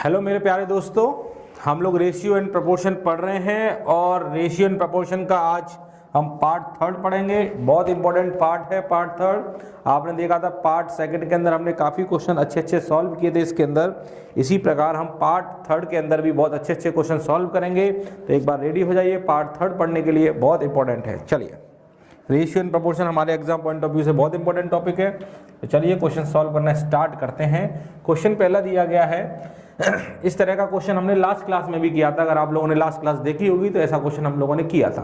Hello मेरे प्यारे दोस्तों, हम लोग रेशियो एंड प्रोपोर्शन पढ़ रहे हैं और रेशियो एंड प्रोपोर्शन का आज हम पार्ट थर्ड पढ़ेंगे। बहुत इंपॉर्टेंट पार्ट है पार्ट थर्ड। आपने देखा था पार्ट सेकंड के अंदर हमने काफ़ी क्वेश्चन अच्छे सॉल्व किए थे इसके अंदर। इसी प्रकार हम पार्ट थर्ड के अंदर भी बहुत अच्छे क्वेश्चन सॉल्व करेंगे। तो एक बार रेडी हो जाइए पार्ट थर्ड पढ़ने के लिए, बहुत इंपॉर्टेंट है। चलिए, रेशियो एंड प्रोपोर्शन हमारे एग्जाम पॉइंट ऑफ व्यू से बहुत इंपॉर्टेंट टॉपिक है। तो चलिए क्वेश्चन सॉल्व करना स्टार्ट करते हैं। क्वेश्चन पहला दिया गया है इस तरह का क्वेश्चन हमने लास्ट क्लास में भी किया था। अगर आप लोगों ने लास्ट क्लास देखी होगी तो ऐसा क्वेश्चन हम लोगों ने किया था।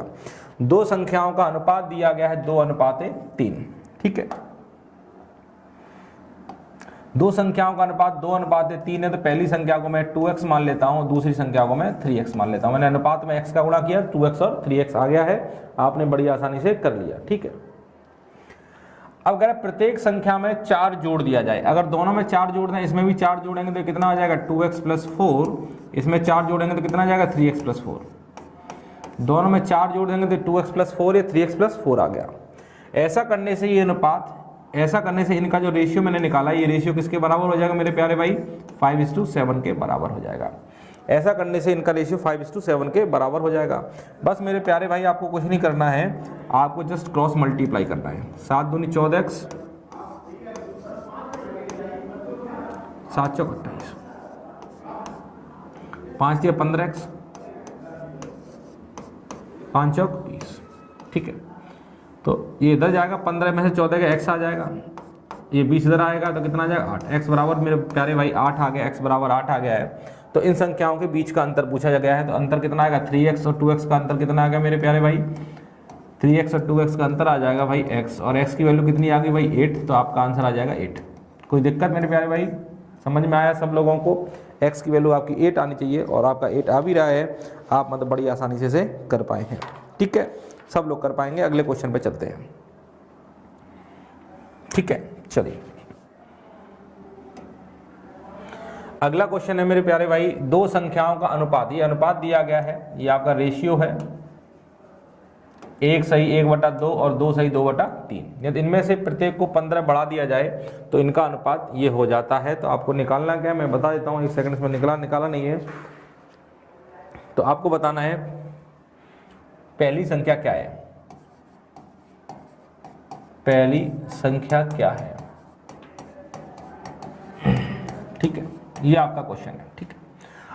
दो संख्याओं का अनुपात दिया गया है 2:3। ठीक है, दो संख्याओं का अनुपात 2:3 है। तो पहली संख्या को मैं 2x मान लेता हूं, दूसरी संख्या को मैं 3x मान लेता हूं। मैंने अनुपात में x का गुणा किया, 2x और 3x आ गया है। आपने बड़ी आसानी से कर लिया। ठीक है, अब अगर प्रत्येक संख्या में 4 जोड़ दिया जाए, अगर दोनों में 4 जोड़ दें, इसमें भी 4 जोड़ेंगे तो कितना आ जाएगा 2x + 4। इसमें 4 जोड़ेंगे तो कितना आ जाएगा 3x + 4। दोनों में 4 जोड़ देंगे तो 2x + 4 या 3x + 4 आ गया। ऐसा करने से ये अनुपात, ऐसा करने से इनका जो रेशियो मैंने निकाला, ये रेशियो किसके बराबर हो जाएगा मेरे प्यारे भाई? 5:7 के बराबर हो जाएगा। ऐसा करने से इनका रेशियो 5:7 के बराबर हो जाएगा। बस मेरे प्यारे भाई आपको कुछ नहीं करना है, आपको जस्ट क्रॉस मल्टीप्लाई करना है। 7 दूनी 14x, 7 चौक 28, 5 दिया 15x, 5 चौक 20। ठीक है, तो ये इधर जाएगा, 15 में से 14 का x आ जाएगा, ये 20 इधर आएगा तो कितना आ जाएगा 8। x बराबर मेरे प्यारे भाई 8 आ गया, x बराबर 8 आ गया है। तो इन संख्याओं के बीच का अंतर पूछा गया है, तो अंतर कितना आएगा 3x और 2x का अंतर कितना आ गया मेरे प्यारे भाई? 3x और 2x का अंतर आ जाएगा भाई x, और x की वैल्यू कितनी आ गई भाई 8। तो आपका आंसर आ जाएगा 8। कोई दिक्कत मेरे प्यारे भाई? समझ में आया सब लोगों को? x की वैल्यू आपकी 8 आनी चाहिए और आपका 8 आ भी रहा है। आप मतलब बड़ी आसानी से कर पाए हैं। ठीक है, सब लोग कर पाएंगे। अगले क्वेश्चन पे चलते हैं। ठीक है, चलिए अगला क्वेश्चन है मेरे प्यारे भाई, दो संख्याओं का अनुपात। ये अनुपात दिया गया है, ये आपका रेशियो है 1:1/2 और 2:2/3। यदि इनमें से प्रत्येक को 15 बढ़ा दिया जाए तो इनका अनुपात ये हो जाता है। तो आपको निकालना क्या है मैं बता देता हूँ, 1 सेकंड में निकाला नहीं है। तो आपको बताना है पहली संख्या क्या है, पहली संख्या क्या है। ठीक है, ये आपका क्वेश्चन है। ठीक है,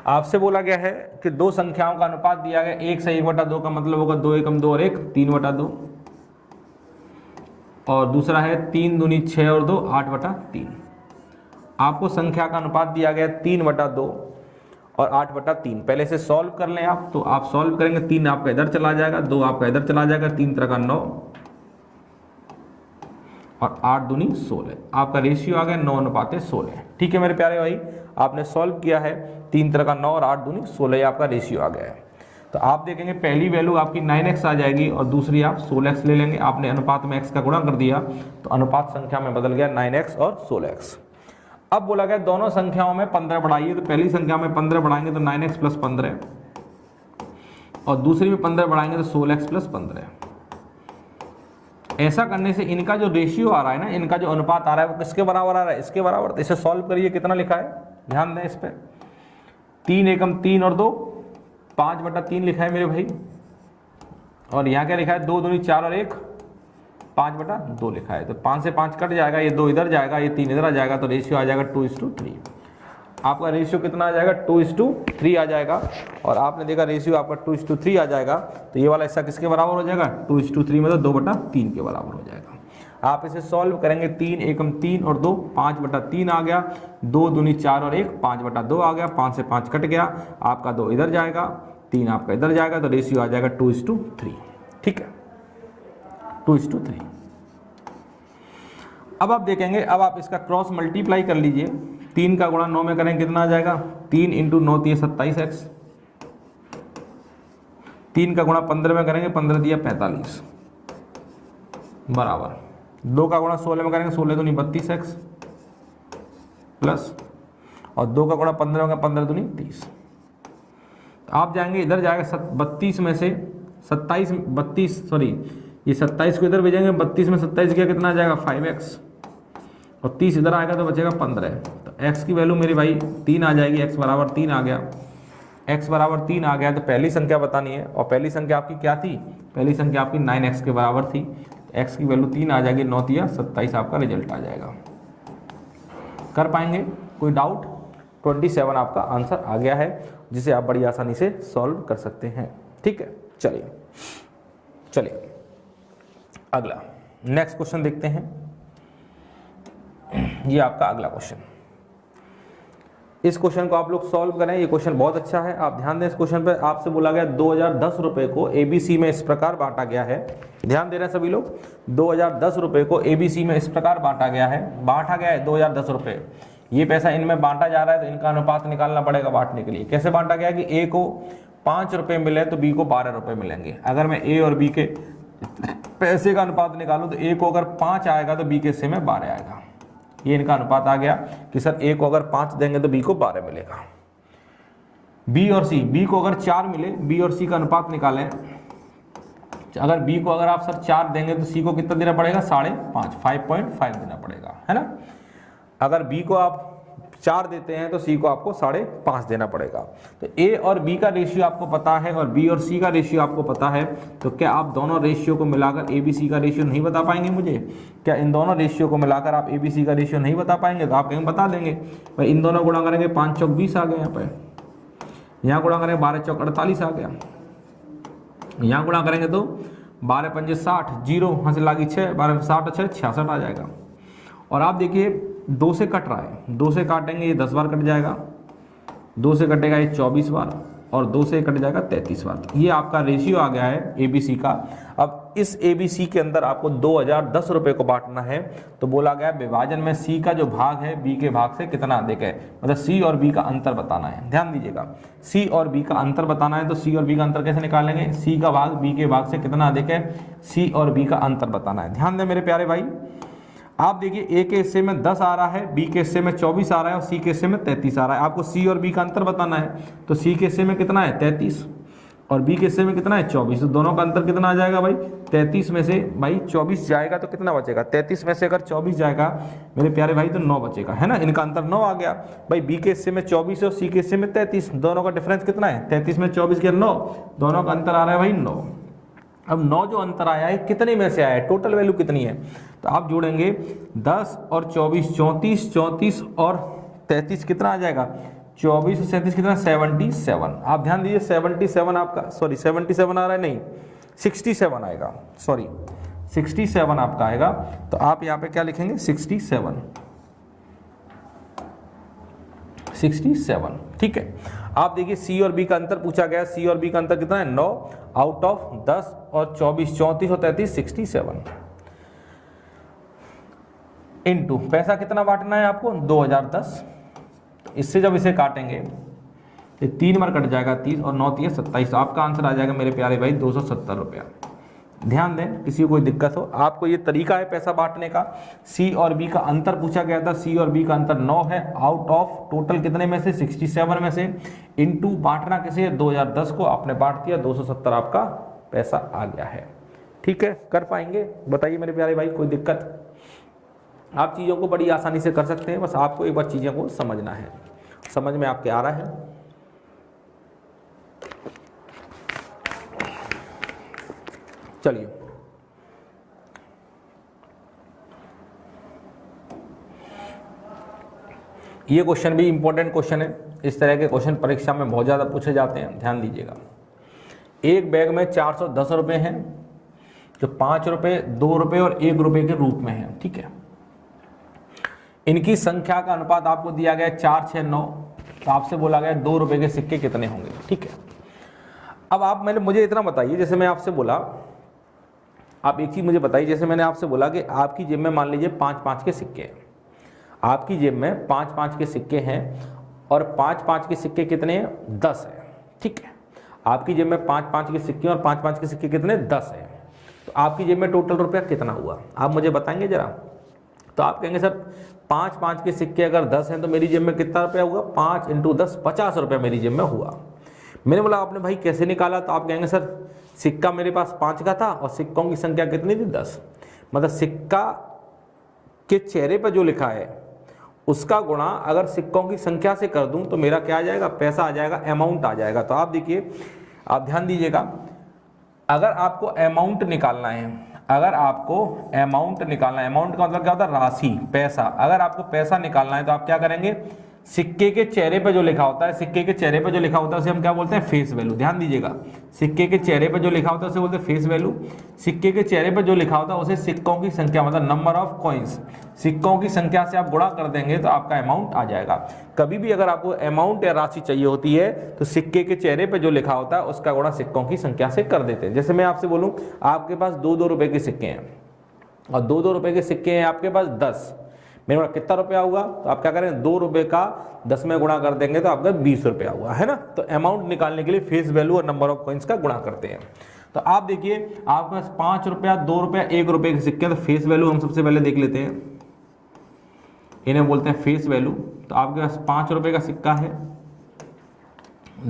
आपसे बोला गया है कि दो संख्याओं का अनुपात दिया गया 1:1/2 का मतलब होगा 2 एकम 2 और 1 3/2, और दूसरा है 3 दूनी 6 और 2 8/3। आपको संख्या का अनुपात दिया गया 3/2 और 8/3। पहले से सॉल्व कर लें आप, तो आप सॉल्व करेंगे 3 आपका इधर चला जाएगा, 2 आपका इधर चला जाएगा, 3 3 का 9 और 8 दूनी 16। आपका रेशियो आ गया 9:16। ठीक है मेरे प्यारे भाई, आपने सॉल्व किया है 3 3 का 9 और 8 दूनी 16, आपका रेशियो आ गया है। तो आप देखेंगे पहली वैल्यू आपकी 9x आ जाएगी और दूसरी आप 16x ले लेंगे। आपने अनुपात में x का गुणा कर दिया तो अनुपात संख्या में बदल गया 9x और 16x। अब बोला गया दोनों संख्याओं में 15 बढ़ाइए। तो पहली संख्या में 15 बढ़ाएंगे तो 9x + 15 और दूसरी में 15 बढ़ाएंगे तो 16x + 15। ऐसा करने से इनका जो रेशियो आ रहा है ना, इनका जो अनुपात आ रहा है वो किसके बराबर आ रहा है? इसके बराबर। तो इसे सॉल्व करिए, कितना लिखा है ध्यान दें इस पे। 3 एकम 3 और 2 5/3 लिखा है मेरे भाई, और यहाँ क्या लिखा है 2 दूनी 4 और 1 5/2 लिखा है। तो 5 से 5 कट जाएगा, ये 2 इधर जाएगा, ये 3 इधर आ जाएगा, तो रेशियो आ जाएगा 2:3। आपका रेशियो कितना आ जाएगा 2:3 आ जाएगा। और आपने देखा रेशियो आपका 2:3 आ जाएगा, तो ये वाला हिस्सा किसके बराबर हो जाएगा 2:3 में, तो 2/3 के बराबर हो जाएगा। आप इसे सॉल्व करेंगे 3 एकम 3 और 2 5/3 आ गया, 2 दूनी 4 और 1 5/2 आ गया, 5 से 5 कट गया, आपका 2 इधर जाएगा, 3 आपका इधर जाएगा, तो रेशियो आ जाएगा 2:3। ठीक है, 2:3। अब आप देखेंगे, अब आप इसका क्रॉस मल्टीप्लाई कर लीजिए। 3 का गुणा 9 में करेंगे कितना आ जाएगा 3 × 9 दिए 27x, 3 का गुणा 15 में करेंगे 15 दिया 45 बराबर 2 का गुणा 16 में करेंगे 16 दूनी 32x प्लस, और 2 का गुणा 15 में 15 दूनी 30। आप जाएंगे इधर जाएगा 32 में से 27 32 सॉरी ये 27 को इधर भेजेंगे, 32 में 27 गया कितना आ जाएगा 5x, और 30 इधर आएगा तो बचेगा 15। तो x की वैल्यू मेरी भाई 3 आ जाएगी, x बराबर 3 आ गया, x बराबर 3 आ गया तो पहली संख्या बतानी है, और पहली संख्या आपकी क्या थी, पहली संख्या आपकी 9x के बराबर थी, x की वैल्यू 3 आ जाएगी, 9 या 27 आपका रिजल्ट आ जाएगा। कर पाएंगे? कोई डाउट? 27 आपका आंसर आ गया है, जिसे आप बड़ी आसानी से सॉल्व कर सकते हैं। ठीक है, चलिए चलिए अगला नेक्स्ट क्वेश्चन देखते हैं। ये आपका अगला क्वेश्चन, इस क्वेश्चन को आप लोग सॉल्व करें, ये क्वेश्चन बहुत अच्छा है, आप ध्यान दें। इस क्वेश्चन पे आपसे बोला गया 2010 रुपए को एबीसी में इस प्रकार बांटा गया है, ध्यान दे रहे हैं सभी लोग। 2010 रुपए को एबीसी में इस प्रकार बांटा गया है, 2010 रुपए, ये पैसा इनमें बांटा जा रहा है, तो इनका अनुपात निकालना पड़ेगा बांटने के लिए। कैसे बांटा गया कि ए को 5 रुपए मिले तो बी को 12 रुपए मिलेंगे। अगर मैं ए और बी के पैसे का अनुपात निकालूं तो ए को अगर 5 आएगा तो बी के हिस्से में 12 आएगा। ये इनका अनुपात आ गया कि सर ए को अगर 5 देंगे तो बी को 12 मिलेगा। बी और सी, बी को अगर 4 मिले, बी और सी का अनुपात निकालें, अगर बी को अगर आप सर 4 देंगे तो सी को कितना देना पड़ेगा, 5.5, 5.5 देना पड़ेगा, है ना। अगर बी को आप 4 देते हैं तो सी को आपको 5.5 देना पड़ेगा। तो ए और बी का रेशियो आपको पता है और बी और सी का रेशियो आपको पता है, तो क्या आप दोनों रेशियो को मिलाकर ए बी सी का रेशियो नहीं बता पाएंगे मुझे? क्या इन दोनों रेशियो को मिलाकर आप ए बी सी का रेशियो नहीं बता पाएंगे? तो आप कहेंगे बता देंगे भाई, इन दोनों गुणा करेंगे 5 चौक 20 आ गया, यहाँ पर यहाँ गुणा करेंगे 12 चौक 48 आ गया, यहाँ गुणा करेंगे तो 12 पंजे 60, जीरो वहाँ से लागी 6, 12 60 6 66 आ जाएगा। और आप देखिए 2 से कट रहा है, 2 से काटेंगे ये 10 बार कट जाएगा, 2 से कटेगा ये 24 बार, और 2 से कट जाएगा 33 बार। ये आपका रेशियो आ गया है एबीसी का। अब इस एबीसी के अंदर आपको 2010 रुपये को बांटना है, तो बोला गया विभाजन में सी का जो भाग है बी के भाग से कितना अधिक है, मतलब सी और बी का अंतर बताना है। ध्यान दीजिएगा, सी और बी का अंतर बताना है, तो सी और बी का अंतर कैसे निकालेंगे? सी का भाग बी के भाग से कितना अधिक है, सी और बी का अंतर बताना है। ध्यान दें मेरे प्यारे भाई, आप देखिए ए के हिस्से में 10 आ रहा है, बी के हिस्से में 24 आ रहा है और सी के हिस्से में 33 आ रहा है। आपको सी और बी का अंतर बताना है, तो सी के हिस्से में कितना है 33 और बी के हिस्से में कितना है 24, तो दोनों का अंतर कितना आ जाएगा भाई? 33 में से भाई 24 जाएगा तो कितना बचेगा? 33 में से अगर 24 जाएगा मेरे प्यारे भाई तो 9 बचेगा, है ना। इनका अंतर 9 आ गया भाई, बी के हिस्से में 24 और सी के हिस्से में 33, दोनों का डिफरेंस कितना है? 33 में 24 के 9, दोनों का अंतर आ रहा है भाई 9। अब 9 जो अंतर आया है कितने में से आया है, टोटल वैल्यू कितनी है? तो आप जोड़ेंगे 10 और 24, 34, 34 और 33 कितना आ जाएगा? 24 और 37 कितना? 77। आप ध्यान दीजिए 77 आपका, सॉरी 77 आ रहा है, नहीं 67 आएगा, सॉरी 67 आपका आएगा। तो आप यहाँ पे क्या लिखेंगे? 67, ठीक है। आप देखिए सी और बी का अंतर पूछा गया, सी और बी का अंतर कितना है? 9 आउट ऑफ 10 और 24, 34 और 33 67 इनटू पैसा कितना बांटना है आपको? 2010। इससे जब इसे काटेंगे ये 3 बार कट जाएगा 30 और 9 3 27, आपका आंसर आ जाएगा मेरे प्यारे भाई 270 रुपया। ध्यान दें, किसी को कोई दिक्कत हो, आपको ये तरीका है पैसा बांटने का। सी और बी का अंतर पूछा गया था, सी और बी का अंतर 9 है आउट ऑफ टोटल कितने में से? 67 में से, इनटू बांटना किसे? 2010 को। आपने बांट दिया, 270 आपका पैसा आ गया है। ठीक है, कर पाएंगे? बताइए मेरे प्यारे भाई, कोई दिक्कत? आप चीज़ों को बड़ी आसानी से कर सकते हैं, बस आपको एक बार चीज़ों को समझना है। समझ में आपके आ रहा है? चलिए ये क्वेश्चन भी इंपॉर्टेंट क्वेश्चन है। इस तरह के क्वेश्चन परीक्षा में बहुत ज़्यादा पूछे जाते हैं, ध्यान दीजिएगा। एक बैग में 410 रुपये हैं जो 5 रुपये, 2 रुपये और 1 रुपये के रूप में है। ठीक है, इनकी संख्या का अनुपात आपको दिया गया 4, 6, 9। तो आपसे बोला गया 2 रुपये के सिक्के कितने होंगे। ठीक है, अब आप मुझे इतना बताइए, जैसे मैं आपसे बोला, आप एक चीज़ मुझे बताइए, जैसे मैंने आपसे बोला कि आपकी जेब में मान लीजिए 5-5 के सिक्के हैं, आपकी जेब में 5-5 के सिक्के हैं और 5-5 के सिक्के कितने हैं? 10 है। ठीक है, आपकी जेब में 5-5 के सिक्के और 5-5 के सिक्के कितने? 10 है। तो आपकी जेब में टोटल रुपया कितना हुआ, आप मुझे बताएंगे जरा? तो आप कहेंगे सर 5-5 के सिक्के अगर 10 हैं तो मेरी जेब में कितना रुपया हुआ? 5 × 10 50 रुपया मेरी जेब में हुआ। मैंने बोला आपने भाई कैसे निकाला? तो आप कहेंगे सर सिक्का मेरे पास 5 का था और सिक्कों की संख्या कितनी थी? 10। मतलब सिक्का के चेहरे पर जो लिखा है उसका गुणा अगर सिक्कों की संख्या से कर दूं तो मेरा क्या आ जाएगा, पैसा आ जाएगा, अमाउंट आ जाएगा। तो आप देखिए, आप ध्यान दीजिएगा, अगर आपको अमाउंट निकालना है, अगर आपको अमाउंट निकालना है, अमाउंट का मतलब क्या होता है, राशि, पैसा। अगर आपको पैसा निकालना है तो आप क्या करेंगे, सिक्के के चेहरे पे जो लिखा होता है, सिक्के के चेहरे पे जो लिखा होता है उसे हम क्या बोलते हैं, फेस वैल्यू। ध्यान दीजिएगा, सिक्के के चेहरे पे जो लिखा होता है उसे बोलते हैं फेस वैल्यू। सिक्के के चेहरे पे जो लिखा होता है उसे सिक्कों की संख्या, मतलब नंबर ऑफ कॉइन्स, सिक्कों की संख्या से आप गुणा कर देंगे तो आपका अमाउंट आ जाएगा। कभी भी अगर आपको अमाउंट या राशि चाहिए होती है तो सिक्के के चेहरे पे जो लिखा होता है उसका गुणा सिक्कों की संख्या से कर देते हैं। जैसे मैं आपसे बोलूं, आपके पास 2-2 रुपए के सिक्के हैं और 2-2 रुपए के सिक्के हैं आपके पास 10, मेरे पास कितना रुपया हुआ, तो आप क्या करें, 2 रुपए का 10 में गुणा कर देंगे तो आपका 20 रुपया हुआ, है ना। तो अमाउंट निकालने के लिए फेस वैल्यू और नंबर ऑफ कॉइन्स का गुणा करते हैं। तो आप देखिए, आपके पास 5 रुपया, 2 रुपया, 1 रुपए के सिक्के, तो फेस वैल्यू हम सबसे पहले देख लेते हैं, इन्हें बोलते हैं फेस वैल्यू। तो आपके पास 5 रुपए का सिक्का है,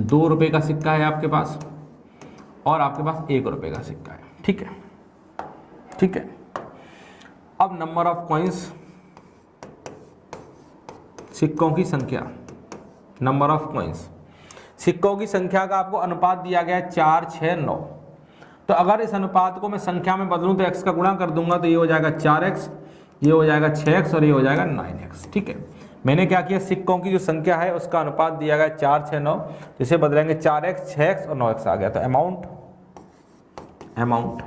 2 रुपए का सिक्का है आपके पास, और आपके पास 1 रुपए का सिक्का है। ठीक है, ठीक है। अब नंबर ऑफ कॉइन्स, सिक्कों की संख्या, नंबर ऑफ कॉइन्स, सिक्कों की संख्या का आपको अनुपात दिया गया है 4, 6, 9। तो अगर इस अनुपात को मैं संख्या में बदलूं तो x का गुणा कर दूंगा तो ये हो जाएगा 4x, ये हो जाएगा 6x और ये हो जाएगा 9x। ठीक है, मैंने क्या किया, सिक्कों की जो संख्या है उसका अनुपात दिया गया 4, 6, 9, जिसे बदलेंगे 4x, 6x और 9x आ गया। तो अमाउंट, अमाउंट,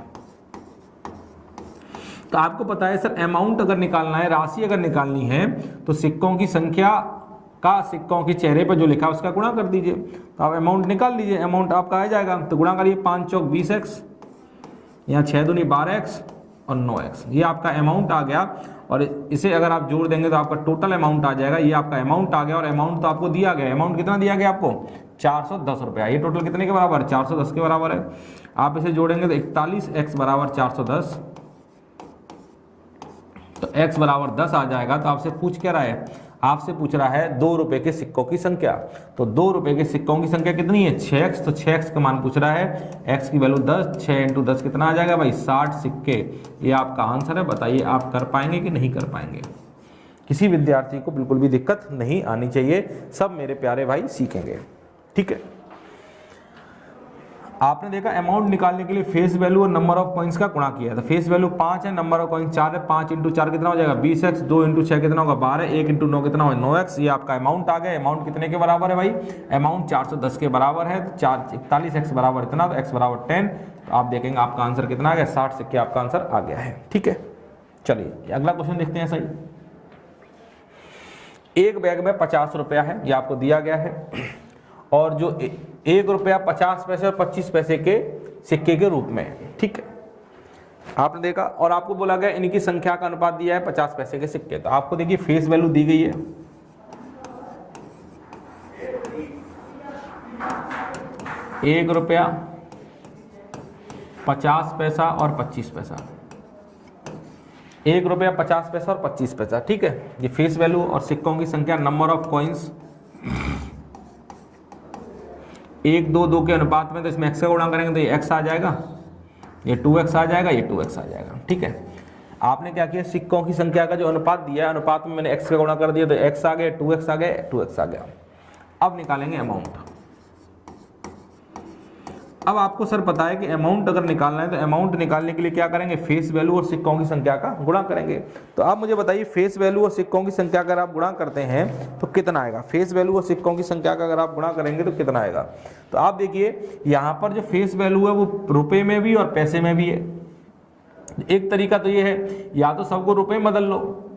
तो आपको पता है सर, अमाउंट अगर निकालना है, राशि अगर निकालनी है तो सिक्कों की संख्या का सिक्कों के चेहरे पर जो लिखा है उसका गुणा कर दीजिए, तो आप अमाउंट निकाल लीजिए। अमाउंट आपका आ जाएगा, तो गुणा करिए, 5 चौक 20x, यहाँ 6 दूनी 12x और 9x, ये आपका अमाउंट आ गया। और इसे अगर आप जोड़ देंगे तो आपका टोटल अमाउंट आ जाएगा। ये आपका अमाउंट आ गया, और अमाउंट तो आपको दिया गया, अमाउंट कितना दिया गया आपको, 410 रुपया। ये टोटल कितने के बराबर, 410 के बराबर है। आप इसे जोड़ेंगे तो 41x बराबर 410, तो x बराबर 10 आ जाएगा। तो आपसे पूछ क्या रहा है, आपसे पूछ रहा है 2 रुपए के सिक्कों की संख्या। तो 2 रुपए के सिक्कों की संख्या कितनी है, 6x, तो 6x का मान पूछ रहा है, x की वैल्यू 10, 6 × 10 कितना आ जाएगा भाई, 60 सिक्के। ये आपका आंसर है। बताइए आप कर पाएंगे कि नहीं कर पाएंगे। किसी विद्यार्थी को बिल्कुल भी दिक्कत नहीं आनी चाहिए, सब मेरे प्यारे भाई सीखेंगे। ठीक है, आपने देखा अमाउंट निकालने के लिए फेस वैल्यू और नंबर ऑफ कॉइन्स का गुणा किया। तो फेस वैल्यू 5 है, नंबर ऑफ कॉइन्स 4 है, 5 × 4 कितना हो जाएगा 20x, 2 × 6 कितना होगा 12, 1 × 9 कितना होगा 9x। ये आपका अमाउंट आ गया। अमाउंट कितने के बराबर है भाई, अमाउंट 410 के बराबर है। तो 41x बराबर इतना, तो x बराबर 10। तो आप देखेंगे आपका आंसर कितना आ गया, 60 सिक्के आपका आंसर आ गया है। ठीक है, चलिए अगला क्वेश्चन देखते हैं। सही, एक बैग में 50 रुपया है, ये आपको दिया गया है, और जो 1 रुपया 50 पैसे और 25 पैसे के सिक्के के रूप में। ठीक है, आपने देखा, और आपको बोला गया इनकी संख्या का अनुपात दिया है 50 पैसे के सिक्के। तो आपको देखिए फेस वैल्यू दी गई है, 1 रुपया 50 पैसा और 25 पैसा, 1 रुपया 50 पैसा और 25 पैसा। ठीक है, ये फेस वैल्यू और सिक्कों की संख्या, नंबर ऑफ कॉइन्स 1, 2, 2 के अनुपात में, तो इसमें x का गुणा करेंगे तो ये x आ जाएगा, ये 2x आ जाएगा, ये 2x आ जाएगा। ठीक है, आपने क्या किया, सिक्कों की संख्या का जो अनुपात दिया है, अनुपात में मैंने x का गुणा कर दिया, तो x आ गया, 2x आ गया, 2x आ गया। अब निकालेंगे अमाउंट। अब आपको सर पता है कि अमाउंट अगर निकालना है तो अमाउंट निकालने के लिए क्या करेंगे, फेस वैल्यू और सिक्कों की संख्या का गुणा करेंगे। तो आप मुझे बताइए, फेस वैल्यू और सिक्कों की संख्या अगर आप गुणा करते हैं तो कितना आएगा, फेस वैल्यू और सिक्कों की संख्या का अगर आप गुणा करेंगे तो कितना आएगा। तो आप देखिए, यहाँ पर जो फेस वैल्यू है वो रुपए में भी और पैसे में भी है। एक तरीका तो ये है, या तो सबको रुपए में बदल लो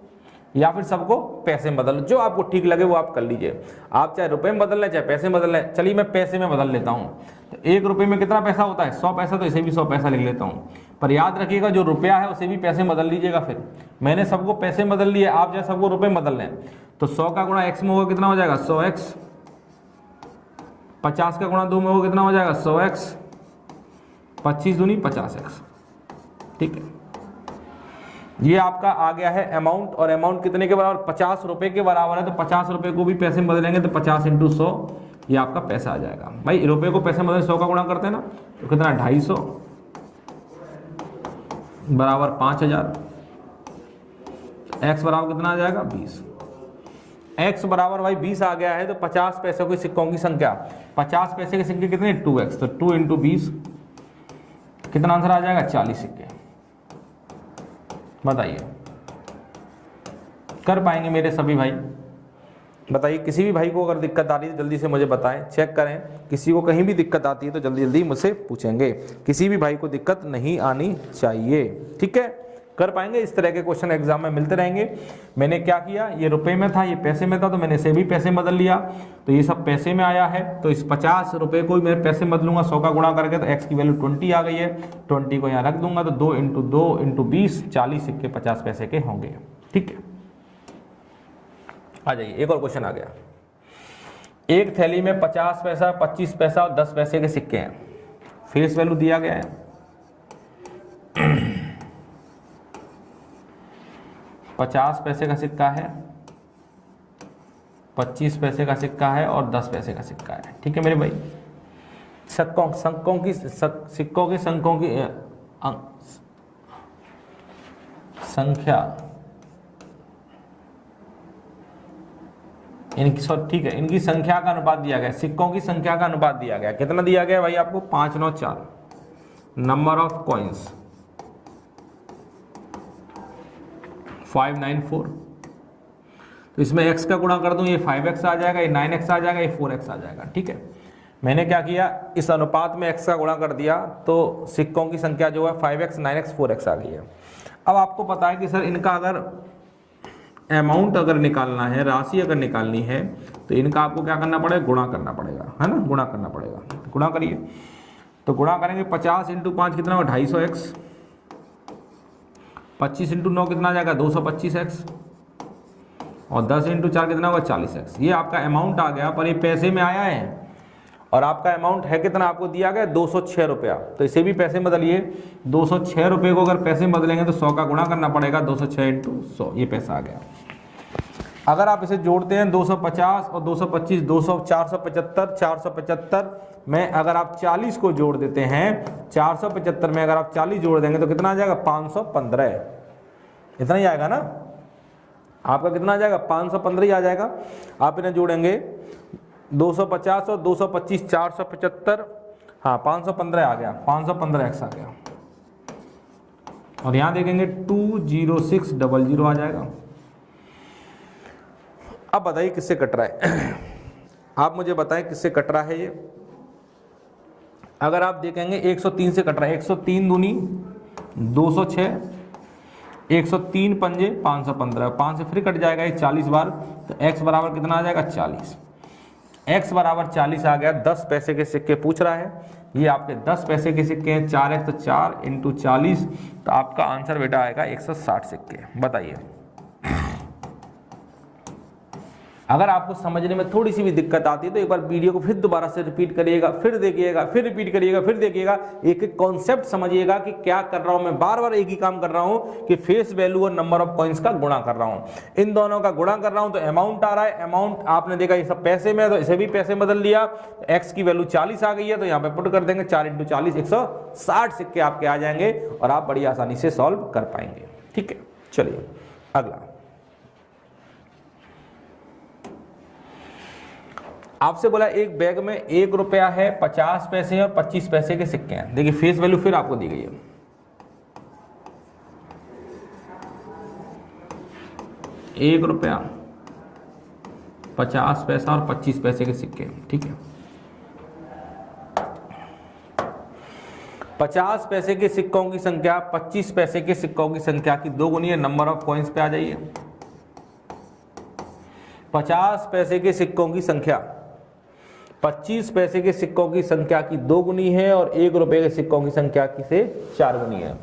या फिर सबको पैसे में बदल लो, जो आपको ठीक लगे वो आप कर लीजिए। आप चाहे रुपए में बदल लें चाहे पैसे में बदल लें। चलिए मैं पैसे में बदल लेता हूँ। तो 1 रुपये में कितना पैसा होता है, 100 पैसा, तो इसे भी 100 पैसा लिख लेता हूँ। पर याद रखिएगा, जो रुपया है उसे भी पैसे में बदल लीजिएगा। फिर मैंने सबको पैसे में बदल लिए, आप चाहे सबको रुपये में बदल लें। तो 100 का गुणा x में होगा कितना हो जाएगा 100x, 50 का गुणा 2 में होगा कितना हो जाएगा 100x, 25 दूनी 50x। ठीक है, ये आपका आ गया है अमाउंट। और अमाउंट कितने के बराबर, 50 रुपए के बराबर है। तो 50 रुपए को भी पैसे में बदलेंगे तो 50 × 100, ये आपका पैसा आ जाएगा। भाई रुपए को पैसे में बदले 100 का गुणा करते हैं ना, तो कितना 250 बराबर 5000, x बराबर कितना आ जाएगा 20। x बराबर भाई 20 आ गया है, तो 50 पैसे के सिक्कों की संख्या, 50 पैसे के सिक्के कितने, 2x, तो 2 × 20 कितना आंसर आ जाएगा, 40 सिक्के। बताइए कर पाएंगे मेरे सभी भाई? बताइए, किसी भी भाई को अगर दिक्कत आ रही है तो जल्दी से मुझे बताएं, चेक करें, किसी को कहीं भी दिक्कत आती है तो जल्दी जल्दी मुझसे पूछेंगे, किसी भी भाई को दिक्कत नहीं आनी चाहिए, ठीक है? कर पाएंगे? इस तरह के क्वेश्चन एग्जाम में मिलते रहेंगे। मैंने क्या किया, ये रुपए में था, ये पैसे में था, तो मैंने इसे भी पैसे में बदल लिया, तो ये सब पैसे में आया है, तो इस 50 रुपए को मैं पैसे में बदलूंगा, 100 का गुणा करके, तो x की वैल्यू 20 आ गई है, 20 को यहाँ रख दूंगा, तो 2 × 2 × 20 40 सिक्के 50 पैसे के होंगे, ठीक है? आ जाइए, एक और क्वेश्चन आ गया। एक थैली में 50 पैसा, 25 पैसा और 10 पैसे के सिक्के हैं, फेस वैल्यू दिया गया है, 50 पैसे का सिक्का है, 25 पैसे का सिक्का है और 10 पैसे का सिक्का है, ठीक है मेरे भाई? सिक्कों की संख्या इनकी, ठीक है, इनकी संख्या का अनुपात दिया गया, सिक्कों की संख्या का अनुपात दिया गया, कितना दिया गया भाई आपको, 5 9 4, नंबर ऑफ कॉइन्स 594, तो इसमें x का गुणा कर दूं, ये 5x आ जाएगा, ये 9x आ जाएगा, ये 4x आ जाएगा, ठीक है? मैंने क्या किया, इस अनुपात में x का गुणा कर दिया, तो सिक्कों की संख्या जो है 5x 9x 4x आ गई है। अब आपको पता है कि सर इनका अगर अमाउंट अगर निकालना है, राशि अगर निकालनी है, तो इनका आपको क्या करना पड़ेगा, गुणा करना पड़ेगा, है ना? गुणा करना पड़ेगा, गुणा करिए, तो गुणा करेंगे, 50 × 5 कितना होगा, 250x, 25 × 9 कितना आ जाएगा, 225x, और 10 × 4 कितना होगा, 40x। ये आपका अमाउंट आ गया, पर ये पैसे में आया है, और आपका अमाउंट है कितना, आपको दिया गया 206 रुपया, तो इसे भी पैसे में बदलिए, 206 रुपये को अगर पैसे में बदलेंगे तो 100 का गुणा करना पड़ेगा, 206 × 100, ये पैसा आ गया। अगर आप इसे जोड़ते हैं 250 और 225, 200 475, 475 में अगर आप 40 को जोड़ देते हैं, 475 में अगर आप 40 जोड़ देंगे तो कितना आ जाएगा, 515, इतना ही आएगा ना आपका, कितना आ जाएगा, 515 ही आ जाएगा। आप इन्हें जोड़ेंगे, 250 और 225 475, हाँ 515 आ गया, 515x आ गया, और यहाँ देखेंगे 20600 आ जाएगा। अब बताइए किससे कट रहा है आप मुझे बताएं किससे कट रहा है ये। अगर आप देखेंगे 103 से कट रहा है, 103 दूनी 206, 103 पंजे 515, 5 से फिर कट जाएगा ये 40 बार, तो x बराबर कितना आ जाएगा, 40, x बराबर 40 आ गया। 10 पैसे के सिक्के पूछ रहा है, ये आपके 10 पैसे के सिक्के हैं, 4x तो 4 × 40, तो आपका आंसर बेटा आएगा 160 सिक्के। बताइए, अगर आपको समझने में थोड़ी सी भी दिक्कत आती है तो एक बार वीडियो को फिर दोबारा से रिपीट करिएगा, फिर देखिएगा, फिर रिपीट करिएगा, फिर देखिएगा, एक एक कॉन्सेप्ट समझिएगा कि क्या कर रहा हूं मैं। बार बार एक ही काम कर रहा हूं कि फेस वैल्यू और नंबर ऑफ कॉइन्स का गुणा कर रहा हूं, इन दोनों का गुणा कर रहा हूं, तो अमाउंट आ रहा है। अमाउंट आपने देखा ये सब पैसे में, तो इसे भी पैसे बदल लिया, एक्स की वैल्यू 40 आ गई है, तो यहाँ पे पुट कर देंगे 4 × 40, 160 सिक्के आपके आ जाएंगे और आप बड़ी आसानी से सॉल्व कर पाएंगे। ठीक है, चलिए अगला। आपसे बोला एक बैग में 1 रुपया है, 50 पैसे और 25 पैसे के सिक्के हैं। देखिए फेस वैल्यू फिर आपको दी गई है, ₹1, 50 पैसा और 25 पैसे के सिक्के। ठीक है, 50 पैसे के सिक्कों की संख्या 25 पैसे के सिक्कों की संख्या की 2 गुनी है। नंबर ऑफ कॉइन्स पे आ जाइए। 50 पैसे के सिक्कों की संख्या 25 पैसे के सिक्कों की संख्या की 2 गुनी है और 1 रुपए के सिक्कों की संख्या की से 4 गुनी है।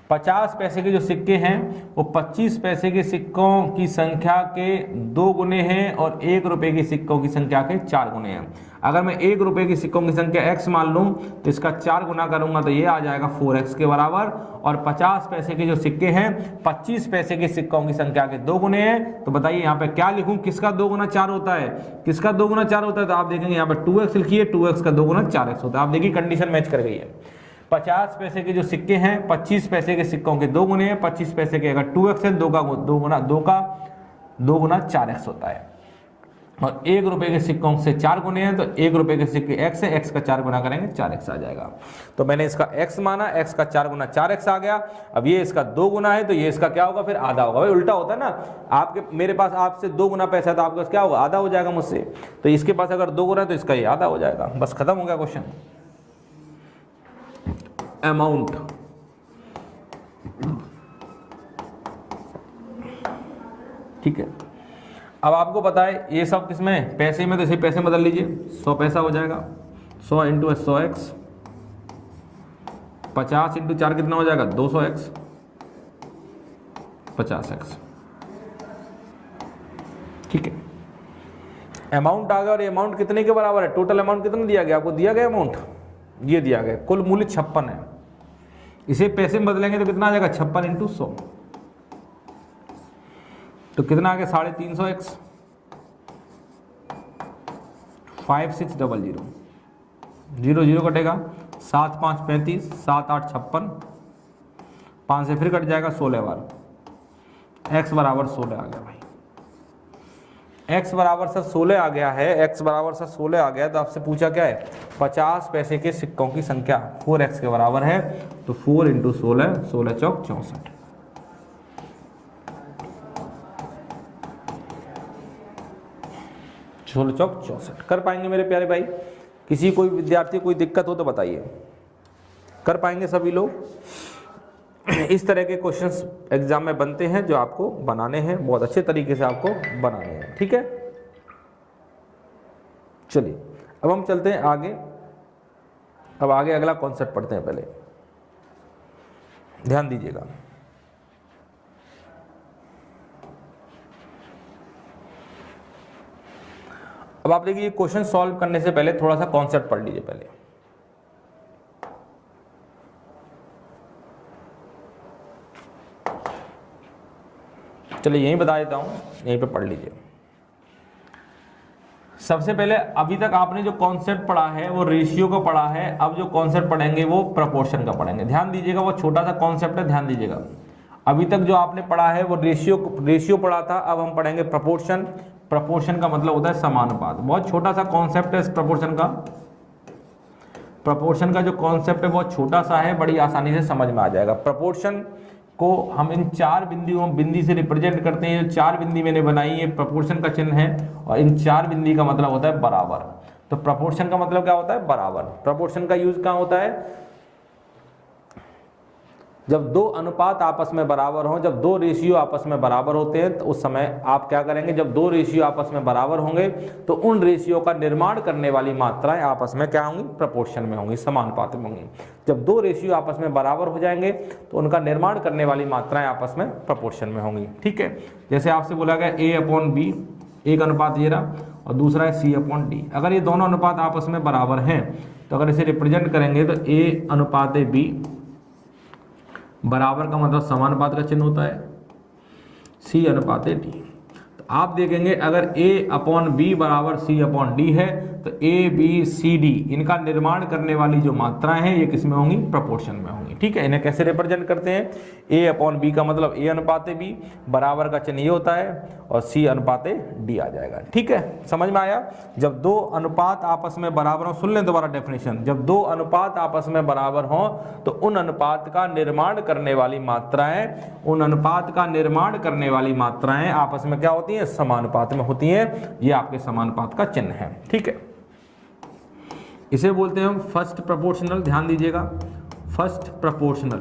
50 पैसे के जो सिक्के हैं वो 25 पैसे के सिक्कों की संख्या के 2 गुने हैं और 1 रुपए के सिक्कों की संख्या के 4 गुने हैं। अगर मैं 1 रुपए की सिक्कों की संख्या x मान लूं तो इसका 4 गुना करूंगा तो ये आ जाएगा 4x के बराबर। और 50 पैसे के जो सिक्के हैं 25 पैसे के सिक्कों की संख्या के 2 गुने हैं। तो बताइए यहाँ पे क्या लिखूं, किसका 2 गुना 4 होता है, किसका 2 गुना 4 होता है? तो आप देखेंगे यहाँ पे 2x लिखिए, 2x का 2 गुना 4x होता है। आप देखिए कंडीशन मैच कर गई है। 50 पैसे के जो सिक्के हैं 25 पैसे के सिक्कों के 2 गुने हैं। 25 पैसे के अगर 2x है, 2 गुना 4x होता है। और 1 रुपए के सिक्कों से 4 गुने हैं, तो 1 रुपए के सिक्के x है, x का 4 गुना करेंगे 4x आ जाएगा। तो मैंने इसका x माना, x का 4 गुना 4x आ गया। अब ये इसका 2 गुना है, तो ये इसका क्या होगा फिर आधा होगा। भाई उल्टा होता है ना, आपके मेरे पास आपसे 2 गुना पैसा है तो आपके पास क्या होगा, आधा हो जाएगा मुझसे। तो इसके पास अगर 2 गुना है तो इसका ये आधा हो जाएगा। बस खत्म हो गया क्वेश्चन। अमाउंट, ठीक है। अब आपको पता है ये सब किसमें, पैसे में, तो इसे पैसे बदल लीजिए, 100 पैसा हो जाएगा, 100 इंटू 100x, 50 इंटू 4 कितना हो जाएगा, 200x, 50x, ठीक है। अमाउंट आ गया, और ये अमाउंट कितने के बराबर है, टोटल अमाउंट कितना दिया गया आपको, दिया गया अमाउंट, ये दिया गया, कुल मूल्य 56 है। इसे पैसे में बदलेंगे तो कितना आ जाएगा, 56 इंटू 100, तो कितना आ गया, 350x, 5600, 0 0 कटेगा, 7 5 35, 7 8 56, 5 से फिर कट जाएगा 16 बार, x बराबर 16 आ गया भाई। x बराबर से 16 आ गया है, x बराबर से 16 आ गया। तो आपसे पूछा क्या है, 50 पैसे के सिक्कों की संख्या 4x के बराबर है, तो 4 इंटू 16, 16 चौक 64, 16 चौक 64। कर पाएंगे मेरे प्यारे भाई? किसी कोई विद्यार्थी कोई दिक्कत हो तो बताइए। कर पाएंगे सभी लोग? इस तरह के क्वेश्चंस एग्जाम में बनते हैं जो आपको बनाने हैं, बहुत अच्छे तरीके से आपको बनाने हैं, ठीक है। चलिए अब हम चलते हैं आगे। अब आगे अगला कॉन्सेप्ट पढ़ते हैं, पहले ध्यान दीजिएगा। अब आप देखिए क्वेश्चन सॉल्व करने से पहले थोड़ा सा कॉन्सेप्ट पढ़ लीजिए पहले। चलिए यहीं बता देता हूं, यहीं पे पढ़ लीजिए। सबसे पहले अभी तक आपने जो कॉन्सेप्ट पढ़ा है वो रेशियो का पढ़ा है। अब जो कॉन्सेप्ट पढ़ेंगे वो प्रपोर्शन का पढ़ेंगे। ध्यान दीजिएगा, वो छोटा सा कॉन्सेप्ट है, ध्यान दीजिएगा। अभी तक जो आपने पढ़ा है वो रेशियो पढ़ा था, अब हम पढ़ेंगे प्रपोर्शन। प्रपोर्शन का मतलब होता है समानुपात। बहुत छोटा सा कॉन्सेप्ट है इस प्रपोर्शन का। प्रपोर्शन का जो कॉन्सेप्ट है बहुत छोटा सा है, बड़ी आसानी से समझ में आ जाएगा। प्रपोर्शन को हम इन 4 बिंदी से रिप्रेजेंट करते हैं। जो 4 बिंदी मैंने बनाई है प्रपोर्शन का चिन्ह है, और इन 4 बिंदी का मतलब होता है बराबर। तो प्रपोर्शन का मतलब क्या होता है, बराबर। प्रपोर्शन का यूज कहाँ होता है, जब 2 अनुपात आपस में बराबर हों, जब 2 रेशियो आपस में बराबर होते हैं, तो उस समय आप क्या करेंगे, जब 2 रेशियो आपस में बराबर होंगे तो उन रेशियो का निर्माण करने वाली मात्राएं आपस में क्या होंगी, प्रपोर्शन में होंगी, समानुपात में होंगी। जब 2 रेशियो आपस में बराबर हो जाएंगे तो उनका निर्माण करने वाली मात्राएं आपस में प्रपोर्शन में होंगी, ठीक है। जैसे आपसे बोला गया A/B, एक अनुपात ये रहा और दूसरा है C/D। अगर ये दोनों अनुपात आपस में बराबर हैं तो अगर इसे रिप्रेजेंट करेंगे तो A/B बराबर का मतलब समानुपात का चिन्ह होता है, C/D। तो आप देखेंगे अगर A/B बराबर C/D है तो ABCD इनका निर्माण करने वाली जो मात्राएं हैं ये किस में होंगी, प्रपोर्शन में होंगी, ठीक है। इन्हें कैसे रिप्रेजेंट करते हैं, A/B का मतलब A/B, बराबर का चिन्ह ये होता है, और C/D आ जाएगा, ठीक है। समझ में आया? जब 2 अनुपात आपस में बराबर हो, सुन लें दोबारा डेफिनेशन, जब 2 अनुपात आपस में बराबर हों तो उन अनुपात का निर्माण करने वाली मात्राएं, उन अनुपात का निर्माण करने वाली मात्राएं आपस में क्या होती हैं, समानुपात में होती हैं। ये आपके समानुपात का चिन्ह है, ठीक है। इसे बोलते हैं हम फर्स्ट प्रोपोर्शनल। ध्यान दीजिएगा, फर्स्ट प्रोपोर्शनल।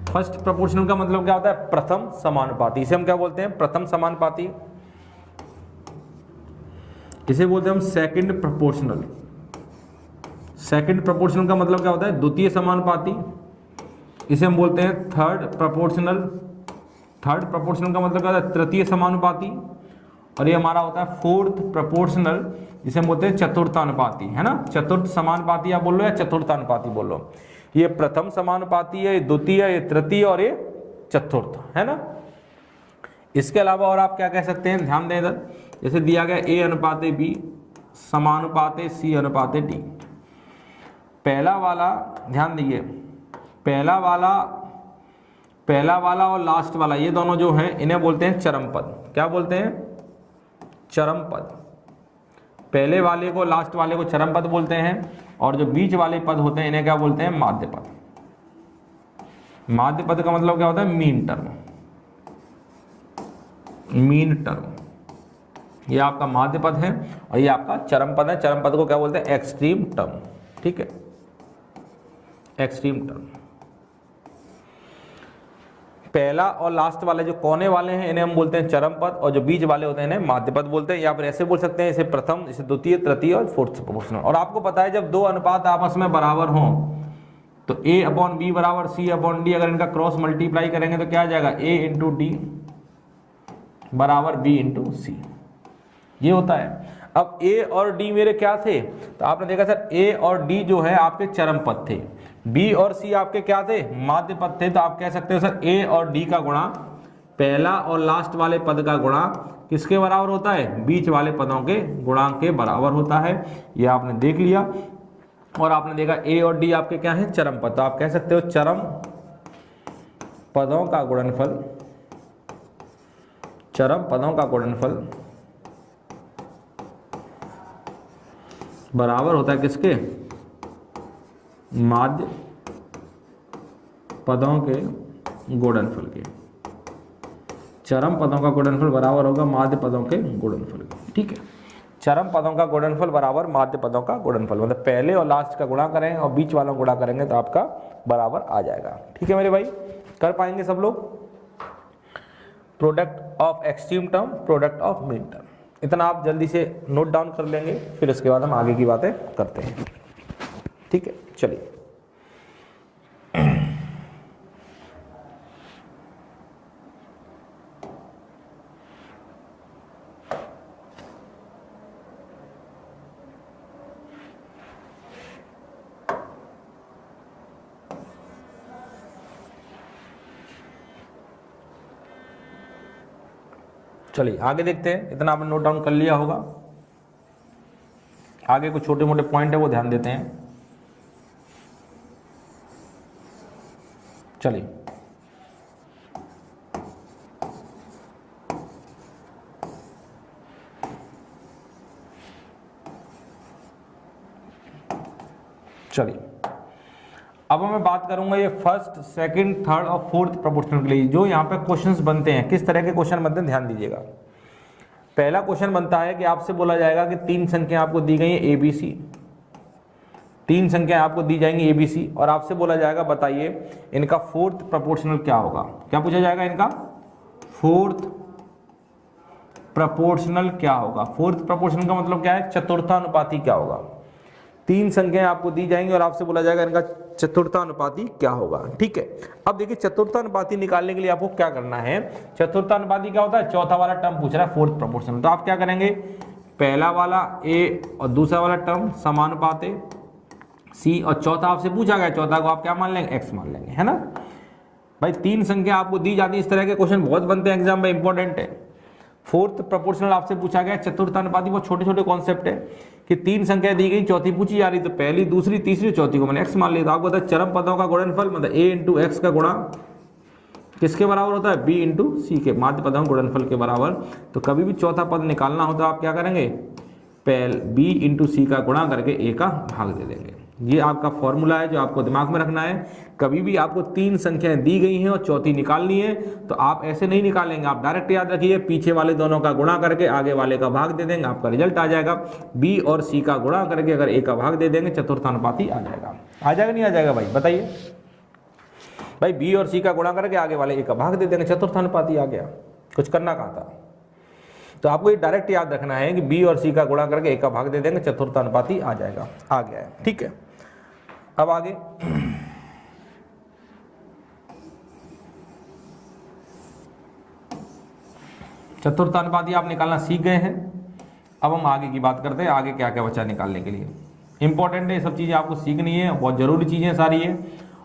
फर्स्ट प्रोपोर्शनल का मतलब क्या होता है, प्रथम समानुपाती। इसे हम क्या बोलते हैं, प्रथम समानुपाती। इसे बोलते हैं हम सेकंड प्रोपोर्शनल। सेकंड प्रोपोर्शनल का मतलब क्या होता है, द्वितीय समानुपाती। इसे हम बोलते हैं थर्ड प्रोपोर्शनल। थर्ड प्रोपोर्शनल का मतलब क्या होता है, तृतीय समानुपाती। और ये हमारा होता है फोर्थ प्रोपोर्शनल, जिसे हम बोलते हैं चतुर्थानुपाती, है ना। चतुर्थ समानुपाती आप बोल लो या चतुर्थानुपाती बोल लो। ये प्रथम समानुपाती है, ये द्वितीय, ये तृतीय और ये चतुर्थ, है ना। इसके अलावा और आप क्या कह सकते हैं, ध्यान दें इधर, जैसे दिया गया A/B समानुपाते C/D। पहला वाला, ध्यान दीजिए, पहला वाला और लास्ट वाला, ये दोनों जो हैं इन्हें बोलते हैं चरम पद। क्या बोलते हैं, चरम पद, पहले वाले को लास्ट वाले को चरम पद बोलते हैं, और जो बीच वाले पद होते हैं इन्हें क्या बोलते हैं, माध्य पद। माध्य पद का मतलब क्या होता है, मीन टर्म, मीन टर्म। ये आपका माध्य पद है और ये आपका चरम पद है। चरम पद को क्या बोलते हैं, एक्सट्रीम टर्म। ठीक है, एक्सट्रीम टर्म। पहला और लास्ट वाले जो कोने वाले हैं इन्हें हम बोलते हैं चरम पद, और जो बीच वाले होते हैं इन्हें माध्य पद बोलते हैं, या फिर ऐसे बोल सकते हैं इसे प्रथम, इसे द्वितीय, तृतीय और फोर्थ प्रोपोर्शनल। और आपको पता है जब दो अनुपात आपस में बराबर हों तो A/B बराबर C/D, अगर इनका क्रॉस मल्टीप्लाई करेंगे तो क्या आ जाएगा, A × D बराबर B × C, ये होता है। अब A और D मेरे क्या थे, तो आपने देखा सर A और D जो है आपके चरम पद थे, B और C आपके क्या थे, माध्य पद थे। तो आप कह सकते हो सर A और D का गुणा पहला और लास्ट वाले पद का गुणा किसके बराबर होता है, बीच वाले पदों के गुणांक के बराबर होता है। ये आपने देख लिया, और आपने देखा A और D आपके क्या हैं, चरम पद। तो आप कह सकते हो चरम पदों का गुणनफल, चरम पदों का गुणनफल बराबर होता है किसके, माध्य पदों के गुणनफल के। चरम पदों का गुणनफल बराबर होगा माध्य पदों के गुणनफल के। ठीक है, चरम पदों का गुणनफल बराबर माध्य पदों का गुणनफल, मतलब पहले और लास्ट का गुणा करेंगे और बीच वालों गुणा करेंगे तो आपका बराबर आ जाएगा। ठीक है मेरे भाई, कर पाएंगे सब लोग। Product of extreme term, product of mean term, इतना आप जल्दी से नोट डाउन कर लेंगे, फिर उसके बाद हम आगे की बातें करते हैं। ठीक है, चलिए। चलिए आगे देखते हैं, इतना आपने नोट डाउन कर लिया होगा। आगे कुछ छोटे मोटे पॉइंट है वो ध्यान देते हैं। चलिए चलिए अब मैं बात करूंगा ये फर्स्ट, सेकंड, थर्ड और फोर्थ प्रोपोर्शनल के लिए जो यहाँ पे क्वेश्चंस बनते हैं। किस तरह के क्वेश्चन बनते हैं ध्यान दीजिएगा। पहला क्वेश्चन बनता है कि आपसे बोला जाएगा कि तीन संख्या आपको दी गई है ABC, तीन संख्या आपको दी जाएंगी ABC, और आपसे बोला जाएगा बताइए इनका फोर्थ प्रोपोर्शनल क्या होगा। क्या पूछा जाएगा, इनका फोर्थ प्रोपोर्शनल क्या होगा। फोर्थ प्रोपोर्शनल का मतलब क्या है, चतुर्थानुपाती क्या होगा। तीन संख्याएं आपको दी जाएंगी और आपसे बोला जाएगा इनका चतुर्थानुपाती क्या होगा। ठीक है, अब देखिए चतुर्थानुपाती निकालने के लिए आपको क्या करना है। चतुर्थानुपाती क्या होता है, चौथा वाला टर्म पूछ रहा है फोर्थ प्रोपोर्शनल, तो आप क्या करेंगे, पहला वाला A और दूसरा वाला टर्म समानुपात है C, और चौथा आपसे पूछा गया, चौथा को आप क्या मान लेंगे, X मान लेंगे, है ना भाई। तीन संख्या आपको दी जाती है, इस तरह के क्वेश्चन बहुत बनते हैं एग्जाम में, इंपॉर्टेंट है। फोर्थ प्रोपोर्शनल आपसे पूछा गया, चतुर्थानुपाती बहुत छोटे छोटे कॉन्सेप्ट है कि तीन संख्या दी गई, चौथी पूछी जा रही, तो पहली, दूसरी, तीसरी, चौथी को मैंने x मान लिया। तो आपको बताया चरम पदों का गुणनफल मतलब A × x का गुणा किसके बराबर होता है, B × C के, माध्य पदों गुणनफल के बराबर। तो कभी भी चौथा पद निकालना हो तो आप क्या करेंगे, पहले B × C का गुणा करके A का भाग दे देंगे। ये आपका फॉर्मूला है जो आपको दिमाग में रखना है। कभी भी आपको तीन संख्याएं दी गई हैं और चौथी निकालनी है तो आप ऐसे नहीं निकालेंगे, आप डायरेक्ट याद रखिए पीछे वाले दोनों का गुणा करके आगे वाले का भाग दे देंगे, आपका रिजल्ट आ जाएगा। B और C का गुणा करके अगर A का भाग दे देंगे चतुर्थानुपाती आ जाएगा। आ जाएगा नहीं आ जाएगा भाई, बताइए भाई। B और C का गुणा करके आगे वाले A का भाग दे देंगे, चतुर्थानुपाती आ गया। कुछ करना कहाँ था, तो आपको ये डायरेक्ट याद रखना है कि B और C का गुणा करके A का भाग दे देंगे, चतुर्थानुपाती आ जाएगा। आ गया है, ठीक है। अब आगे चतुर्थानुपाती आप निकालना सीख गए हैं। अब हम आगे की बात करते हैं, आगे क्या क्या बचा निकालने के लिए। इंपॉर्टेंट है, ये सब चीज़ें आपको सीखनी है, बहुत ज़रूरी चीज़ें सारी है,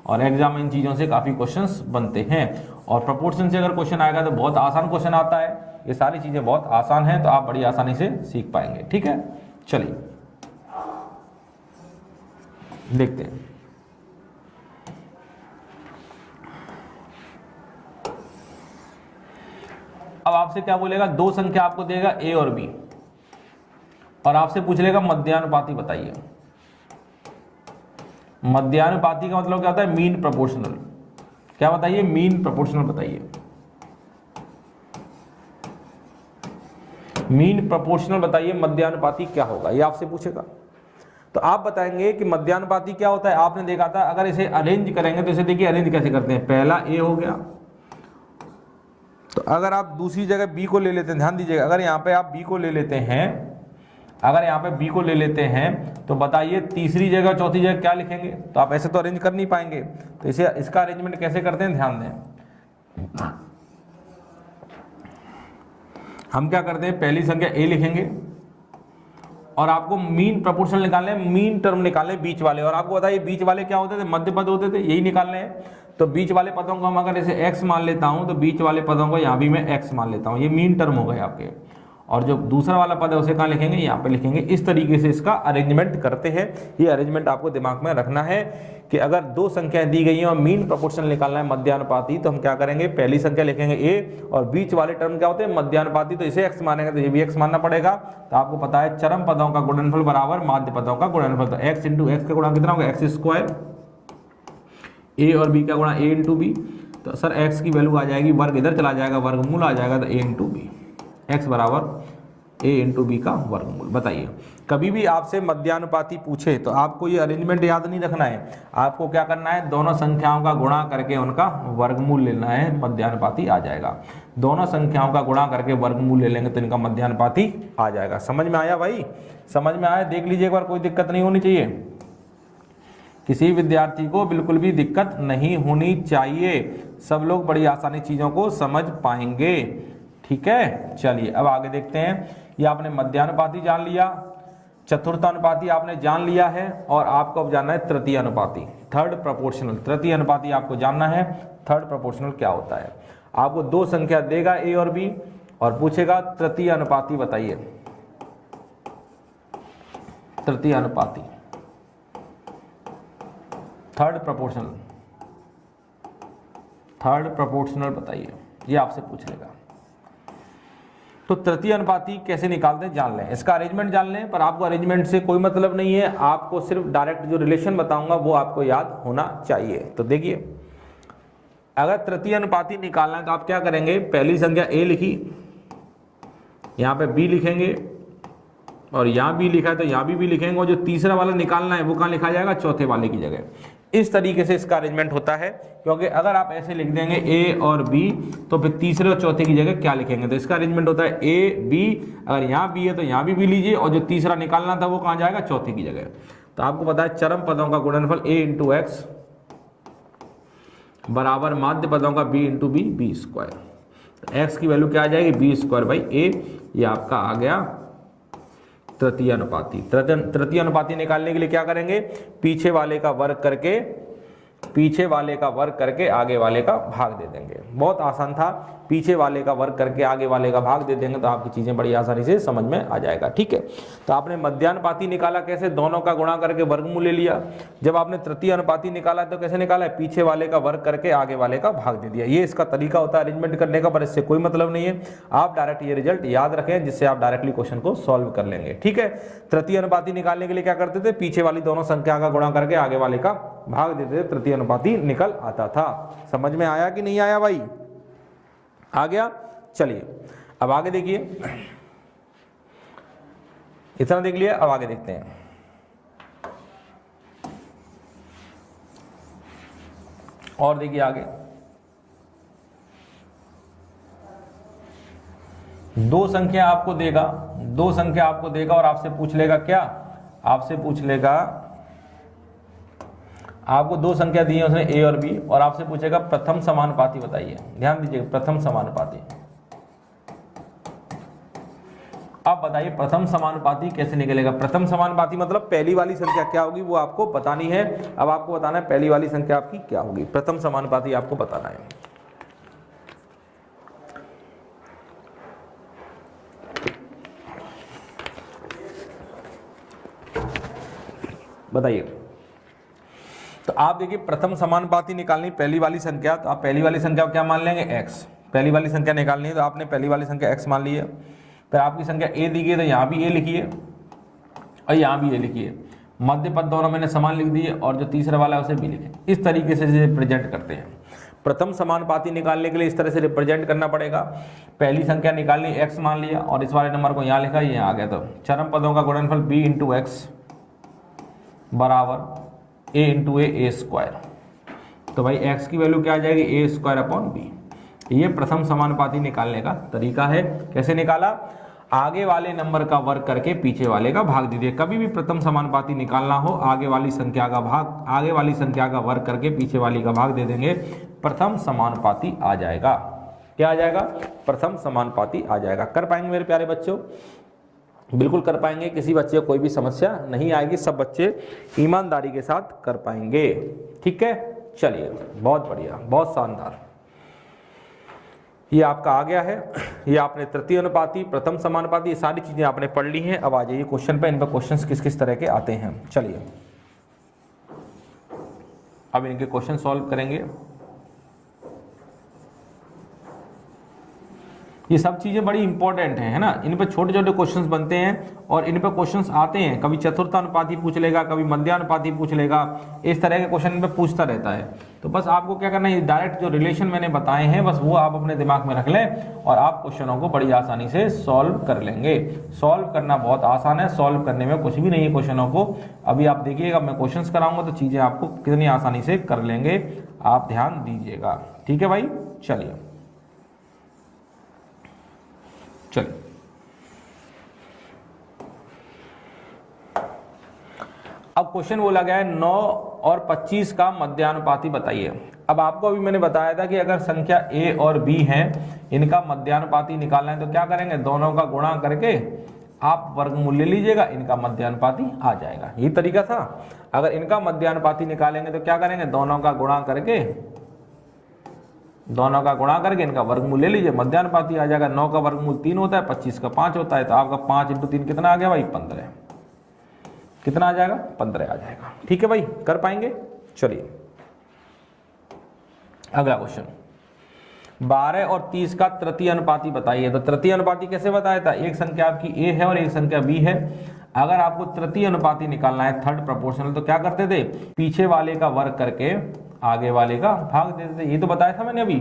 और एग्जाम में इन चीज़ों से काफ़ी क्वेश्चंस बनते हैं। और प्रपोर्शन से अगर क्वेश्चन आएगा तो बहुत आसान क्वेश्चन आता है। ये सारी चीज़ें बहुत आसान हैं, तो आप बड़ी आसानी से सीख पाएंगे। ठीक है, चलिए देखते हैं। अब आपसे क्या बोलेगा, दो संख्या आपको देगा A और B, और आपसे पूछ लेगा मध्यानुपाती बताइए। मध्यानुपाती का मतलब क्या होता है? Mean proportional. क्या बताइए? मीन प्रोपोर्शनल बताइए। मीन प्रोपोर्शनल बताइए मध्यानुपाती क्या होगा, ये आपसे पूछेगा। तो आप बताएंगे कि मध्यानुपाती क्या होता है। आपने देखा था, अगर इसे अरेंज करेंगे तो इसे देखिए अरेंज कैसे करते हैं। पहला ए हो गया, तो अगर आप दूसरी जगह बी को ले लेते हैं, ध्यान दीजिएगा, अगर यहाँ पे आप बी को ले लेते हैं, अगर यहाँ पे बी को ले लेते हैं तो बताइए तीसरी जगह चौथी जगह क्या लिखेंगे? तो आप ऐसे तो अरेंज कर नहीं पाएंगे, तो इसे इसका अरेंजमेंट कैसे करते हैं ध्यान दें। हम क्या करते हैं, पहली संख्या ए लिखेंगे और आपको मीन प्रोपोर्शनल निकालने हैं, मीन टर्म निकालने बीच वाले। और आपको बताइए बीच वाले क्या होते थे? मध्य पद होते थे, यही निकालने हैं। तो बीच वाले पदों को हम अगर इसे x मान लेता हूं तो बीच वाले पदों को यहाँ भी मैं x मान लेता हूं, ये मीन टर्म हो गए आपके। और जो दूसरा वाला पद है उसे कहाँ लिखेंगे? यहाँ पे लिखेंगे। इस तरीके से इसका अरेंजमेंट करते हैं। ये अरेंजमेंट आपको दिमाग में रखना है कि अगर दो संख्याएं दी गई हैं और मीन प्रोपोर्शनल निकालना है मध्यानुपाती, तो हम क्या करेंगे? पहली संख्या लिखेंगे a और बीच वाले टर्म क्या होते हैं? मध्यानुपाती। तो इसे x मानेंगे तो ये भी x मानना पड़ेगा। तो आपको पता है चरम पदों का गुणनफल बराबर माध्य पदों का गुणनफल। तो x इंटू एक्स का गुणा कितना होगा? X square. a और b का गुणा a इंटू बी। तो सर x की वैल्यू आ जाएगी, वर्ग इधर चला जाएगा, वर्गमूल आ जाएगा, तो a इंटू बी। एक्स बराबर a इंटू बी का वर्गमूल। बताइए कभी भी आपसे मध्यानुपाती पूछे तो आपको ये अरेंजमेंट याद नहीं रखना है, आपको क्या करना है? दोनों संख्याओं का गुणा करके उनका वर्गमूल लेना है, मध्यानुपाती आ जाएगा। दोनों संख्याओं का गुणा करके वर्गमूल ले लेंगे तो इनका मध्यानुपाती आ जाएगा। समझ में आया भाई? समझ में आया? देख लीजिए एक बार, कोई दिक्कत नहीं होनी चाहिए, किसी विद्यार्थी को बिल्कुल भी दिक्कत नहीं होनी चाहिए, सब लोग बड़ी आसानी चीजों को समझ पाएंगे। ठीक है, चलिए अब आगे देखते हैं। ये आपने मध्यानुपाती जान लिया, चतुर्थानुपाती आपने जान लिया है, और आपको अब जानना है तृतीय अनुपाती, थर्ड प्रोपोर्शनल। तृतीय अनुपाती आपको जानना है थर्ड प्रोपोर्शनल क्या होता है। आपको दो संख्या देगा ए और बी और पूछेगा तृतीय अनुपाती बताइए। तृतीय अनुपाती, थर्ड प्रोपोर्शनल, थर्ड प्रोपोर्शनल बताइए, ये आपसे पूछ लेगा। तो तृतीय अनुपाती कैसे निकालते हैं जान लें, इसका अरेंजमेंट जान लें। पर आपको अरेंजमेंट से कोई मतलब नहीं है, आपको सिर्फ डायरेक्ट जो रिलेशन बताऊंगा वो आपको याद होना चाहिए। तो देखिए अगर तृतीय अनुपाती निकालना है तो आप क्या करेंगे? पहली संख्या a लिखी, यहाँ पे b लिखेंगे, और यहाँ भी लिखा है तो यहाँ भी लिखेंगे, और जो तीसरा वाला निकालना है वो कहाँ लिखा जाएगा? चौथे वाले की जगह। इस तरीके से इसका अरेंजमेंट होता है, क्योंकि अगर आप ऐसे लिख देंगे a और b तो फिर तीसरे और चौथे की जगह क्या लिखेंगे? तो इसका अरेंजमेंट होता है a b, अगर यहाँ b है तो यहाँ भी लीजिए, और जो तीसरा निकालना था वो कहाँ जाएगा? चौथे की जगह। तो आपको पता है चरम पदों का गुणनफल a इंटू एक्स बराबर माध्य पदों का b into B, B square. तो x की वैल्यू क्या आ जाएगी? B square by a। ये आपका आ गया तृतीय अनुपाती। तृतीय अनुपाती निकालने के लिए क्या करेंगे? पीछे वाले का वर्ग करके, पीछे वाले का वर्ग करके आगे वाले का भाग दे देंगे। बहुत आसान था, पीछे वाले का वर्ग करके आगे वाले का भाग दे देंगे तो आपकी चीजें बड़ी आसानी से समझ में आ जाएगा। ठीक है, तो आपने मध्यानुपाती निकाला कैसे? दोनों का गुणा करके वर्गमूल ले लिया। जब आपने तृतीय अनुपाती निकाला तो कैसे निकाला है? पीछे वाले का वर्ग करके आगे वाले का भाग दे दिया। ये इसका तरीका होता है अरेंजमेंट करने का, पर इससे कोई मतलब नहीं है। आप डायरेक्ट ये रिजल्ट याद रखें जिससे आप डायरेक्टली क्वेश्चन को सॉल्व कर लेंगे। ठीक है, तृतीय अनुपाती निकालने के लिए क्या करते थे? पीछे वाली दोनों संख्या का गुणा करके आगे वाले का भाग देते थे, तृतीय अनुपाती निकल आता था। समझ में आया कि नहीं आया भाई? आ गया? चलिए अब आगे देखिए, इतना देख लिया, अब आगे देखते हैं। और देखिए आगे, दो संख्या आपको देगा, दो संख्या आपको देगा और आपसे पूछ लेगा क्या? आपसे पूछ लेगा, आपको दो संख्या दी है उसने a और b, और आपसे पूछेगा प्रथम समानुपाती बताइए। ध्यान दीजिएगा, प्रथम समानुपाती। अब बताइए प्रथम समानुपाती कैसे निकलेगा? प्रथम समानुपाती मतलब पहली वाली संख्या क्या होगी वो आपको बतानी है। अब आपको बताना है पहली वाली संख्या आपकी क्या होगी, प्रथम समानुपाती आपको बताना है। बताइए, तो आप देखिए प्रथम समानुपाती निकालनी पहली वाली संख्या, तो आप पहली वाली संख्या क्या मान लेंगे? x। पहली वाली संख्या निकालनी है तो आपने पहली वाली संख्या x मान ली है। फिर आपकी संख्या a दी गई तो यहाँ भी a लिखिए, और यहाँ भी ये लिखिए, मध्य पद दोनों मैंने समान लिख दिए और जो तीसरा वाला है उसे भी लिखे। इस तरीके से रिप्रेजेंट करते हैं। प्रथम समानुपाती निकालने के लिए इस तरह से रिप्रेजेंट करना पड़ेगा। पहली संख्या निकालनी, x मान लिया और इस वाले नंबर को यहाँ लिखा, ये आ गया। तो चरम पदों का गुणनफल b इंटू एक्स बराबर a इंटू ए स्क्वायर। तो भाई x की वैल्यू क्या आ जाएगी, ए स्क्वायर अपॉन बी। ये प्रथम समानुपाती निकालने का तरीका है। कैसे निकाला, आगे वाले नंबर का वर्ग करके पीछे वाले का भाग दीजिए। कभी भी प्रथम समानुपाती निकालना हो, आगे वाली संख्या का वर्ग करके पीछे वाली का भाग दे देंगे, प्रथम समानुपाती आ जाएगा। क्या आ जाएगा, प्रथम समानुपाती आ जाएगा। कर पाएंगे मेरे प्यारे बच्चों, बिल्कुल कर पाएंगे। किसी बच्चे को कोई भी समस्या नहीं आएगी, सब बच्चे ईमानदारी के साथ कर पाएंगे। ठीक है, चलिए बहुत बढ़िया, बहुत शानदार। ये आपका आ गया है। ये आपने तृतीय अनुपाती, प्रथम समानुपाती, ये सारी चीजें आपने पढ़ ली हैं। अब आ जाइए क्वेश्चन पे। इन पर क्वेश्चंस किस किस तरह के आते हैं, चलिए अब इनके क्वेश्चन सॉल्व करेंगे। ये सब चीजें बड़ी इंपॉर्टेंट हैं, है ना। इन पे छोटे छोटे क्वेश्चंस बनते हैं और इन पे क्वेश्चंस आते हैं। कभी चतुर्थानुपाती पूछ लेगा, कभी मध्यानुपाती पूछ लेगा, इस तरह के क्वेश्चन इन पे पूछता रहता है। तो बस आपको क्या करना है, डायरेक्ट जो रिलेशन मैंने बताए हैं बस वो आप अपने दिमाग में रख लें और आप क्वेश्चनों को बड़ी आसानी से सॉल्व कर लेंगे। सॉल्व करना बहुत आसान है, सॉल्व करने में कुछ भी नहीं है क्वेश्चनों को। अभी आप देखिएगा, मैं क्वेश्चन कराऊंगा तो चीजें आपको कितनी आसानी से कर लेंगे, आप ध्यान दीजिएगा। ठीक है भाई, चलिए चलिए अब क्वेश्चन बोला गया है 9 और 25 का मध्यानुपाती बताइए। अब आपको अभी मैंने बताया था कि अगर संख्या a और b है, इनका मध्यानुपाती निकालना है तो क्या करेंगे, दोनों का गुणा करके आप वर्गमूल ले लीजिएगा, इनका मध्यानुपाती आ जाएगा। यही तरीका था। अगर इनका मध्यानुपाती निकालेंगे तो क्या करेंगे, दोनों का गुणा करके इनका वर्गमूल ले लीजिए, मध्यानुपाती आ जाएगा। 9 का वर्गमूल 3 होता है, 25 का 5 होता है, तो आपका 5 इंटू 3 कितना आ गया भाई, 15। कितना आ जाएगा, 15 आ जाएगा। ठीक है भाई, कर पाएंगे। चलिए अगला क्वेश्चन, 12 और 30 का तृतीय अनुपाती बताइए। तो तृतीय अनुपाती कैसे बताया था, एक संख्या आपकी a है और एक संख्या b है। अगर आपको तृतीय अनुपाती निकालना है, थर्ड प्रोपोर्शनल, तो क्या करते थे, पीछे वाले का वर्ग करके आगे वाले का भाग दे देते। ये तो बताया था मैंने अभी,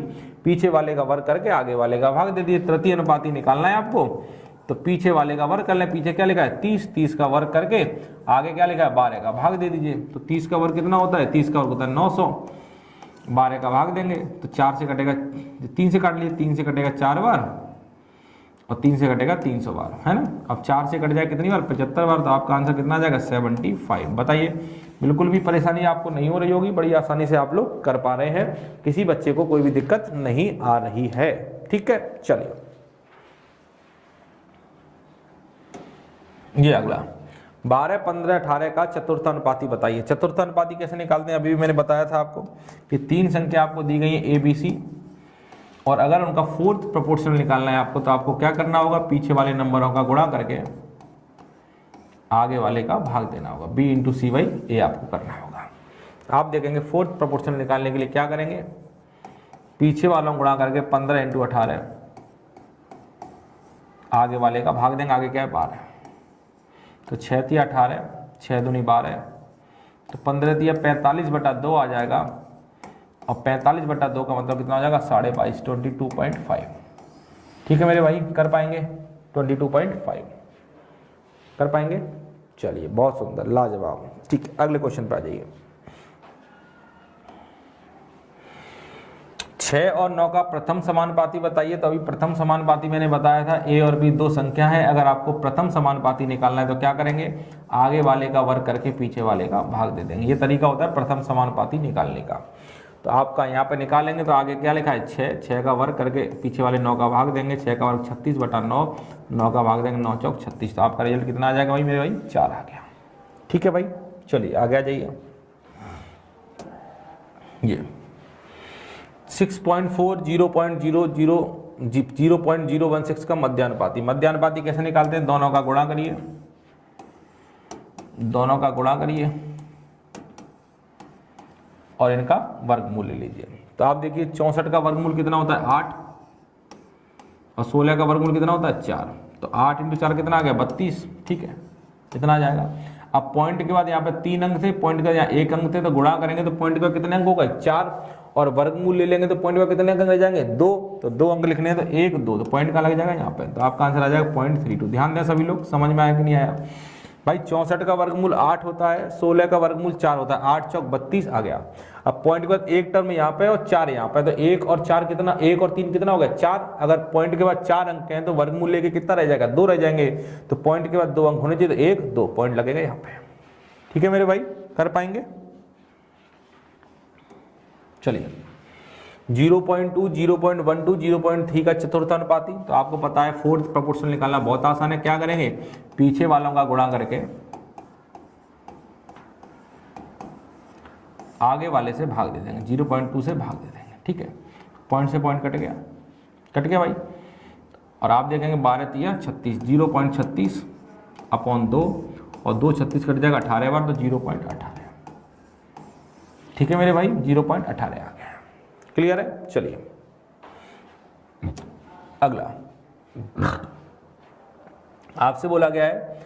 पीछे वाले का वर्ग करके आगे वाले का भाग दे दिए। तृतीय अनुपाती निकालना है आपको तो पीछे वाले का वर्ग कर लें। पीछे क्या लिखा है, 30, 30 का वर्ग करके आगे क्या लिखा है, 12 का भाग दे दीजिए। तो 30 का वर्ग कितना होता है, 30 का वर्ग होता है 900, 12 का भाग देंगे तो 4 से कटेगा, 3 से काट लिए, 3 से कटेगा 4 बार और 3 से कटेगा 300 बार, है ना। अब 4 से कट जाए कितनी बार, 75 बार। तो आपका आंसर कितना आ जाएगा, 75। बताइए, बिल्कुल भी परेशानी आपको नहीं हो रही होगी, बड़ी आसानी से आप लोग कर पा रहे हैं, किसी बच्चे को कोई भी दिक्कत नहीं आ रही है। ठीक है, चलिए ये अगला 12, 15, 18 का चतुर्थानुपाती बताइए। चतुर्थानुपाती कैसे निकालते हैं, अभी भी मैंने बताया था आपको कि 3 संख्या आपको दी गई है ए बी सी, और अगर उनका फोर्थ प्रोपोर्शनल निकालना है आपको, तो आपको क्या करना होगा, पीछे वाले नंबरों का गुणा करके आगे वाले का भाग देना होगा। b इंटू सी बाई ए आपको करना होगा। आप देखेंगे फोर्थ प्रोपोर्शनल निकालने के लिए क्या करेंगे, पीछे वालों को गुणा करके 15 इंटू 18 आगे वाले का भाग देंगे। आगे क्या है, 12, तो 6 तिया 18, 6 दूनी 12, तो 15 तिया 45/2 आ जाएगा। और 45/2 का मतलब कितना हो जाएगा, 22.5, 22.5। ठीक है मेरे भाई, कर पाएंगे, 22.5 कर पाएंगे। चलिए बहुत सुंदर, लाजवाब। ठीक है, अगले क्वेश्चन पे आ जाइए। 6 और 9 का प्रथम समानुपाती बताइए। तो अभी प्रथम समानुपाती मैंने बताया था, a और b दो संख्या है। अगर आपको प्रथम समानुपाती निकालना है तो क्या करेंगे, आगे वाले का वर्ग करके पीछे वाले का भाग दे देंगे। ये तरीका होता है प्रथम समानुपाती निकालने का। तो आपका यहाँ पे निकालेंगे तो आगे क्या लिखा है, 6 का वर्ग करके पीछे वाले 9 का भाग देंगे। 6 का वर्ग 36/9, 9 का भाग देंगे 9 चौक 36। तो आपका रिजल्ट कितना आ जाएगा भाई मेरे भाई, 4 आ गया। ठीक है भाई, चलिए आगे आ जाइए। ये 6.4, 0.016 का मध्यानुपाती। मध्यानुपाती कैसे निकालते हैं, दोनों का गुणा करिए, दोनों का गुणा करिए और इनका वर्गमूल ले लीजिए। तो आप देखिए 64 का वर्गमूल कितना होता है, 8, और 16 का वर्गमूल कितना होता है, 4। तो 8 इंटू 4 कितना आ गया, 32। ठीक है, इतना आ जाएगा। अब पॉइंट के बाद यहाँ पे 3 अंक थे, पॉइंट के बाद यहाँ 1 अंक थे, तो गुणा करेंगे तो पॉइंट के बाद कितने अंक हो गए 4, और वर्गमूल ले लेंगे तो पॉइंट के बाद कितने अंक रह जाएंगे 2, तो 2 अंक लिखने हैं तो 1 2, तो पॉइंट का लग जाएगा यहाँ पे, तो आपका आंसर आ जाएगा 0.32। ध्यान दें सभी लोग, समझ में आया कि नहीं आया भाई। 64 का वर्गमूल 8 होता है, 16 का वर्गमूल 4 होता है, 8 चौक 32 आ गया। अब पॉइंट के बाद एक टर्म यहाँ पे और 4 यहाँ पे, तो 1 और 4 कितना, 1 और 3 कितना हो गया 4। अगर पॉइंट के बाद 4 अंक हैं तो वर्गमूल लेके कितना रह जाएगा 2 रह जाएंगे, तो पॉइंट के बाद 2 अंक होने चाहिए, तो 1 2 पॉइंट लगेगा यहाँ पे। ठीक है मेरे भाई, कर पाएंगे? चलिए 0.2, 0.12, 0.3 का चतुर्थानुपाती, तो आपको पता है फोर्थ प्रोपोर्शनल निकालना बहुत आसान है। क्या करेंगे, पीछे वालों का गुणा करके आगे वाले से भाग दे देंगे, 0.2 से भाग दे देंगे। ठीक है, पॉइंट से पॉइंट कट गया भाई। और आप देखेंगे 12 3 36, 0.36 अपॉन 2, और 2 36 कट जाएगा 18 बार, तो 0.18। ठीक है मेरे भाई, 0.18 आ गया। क्लियर है? चलिए अगला आपसे बोला गया है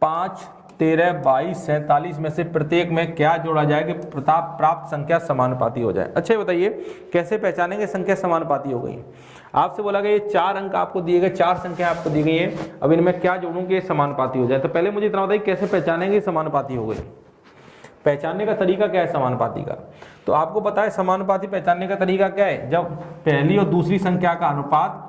5 13 22 47 में से प्रत्येक में क्या जोड़ा जाए कि प्राप्त संख्या समानुपाती हो जाए। अच्छा बताइए कैसे पहचानेंगे संख्या समानुपाती हो गई। आपसे बोला गया ये 4 अंक आपको दिए गए, 4 संख्या आपको दी गई है, अब इनमें क्या जोड़ूं कि समानुपाती हो जाए। तो पहले मुझे इतना बताइए कैसे पहचानेंगे समानुपाती हो गई। पहचानने का तरीका क्या है समानुपाती का, तो आपको पता है समानुपाती पहचानने का तरीका क्या है, जब पहली और दूसरी संख्या का अनुपात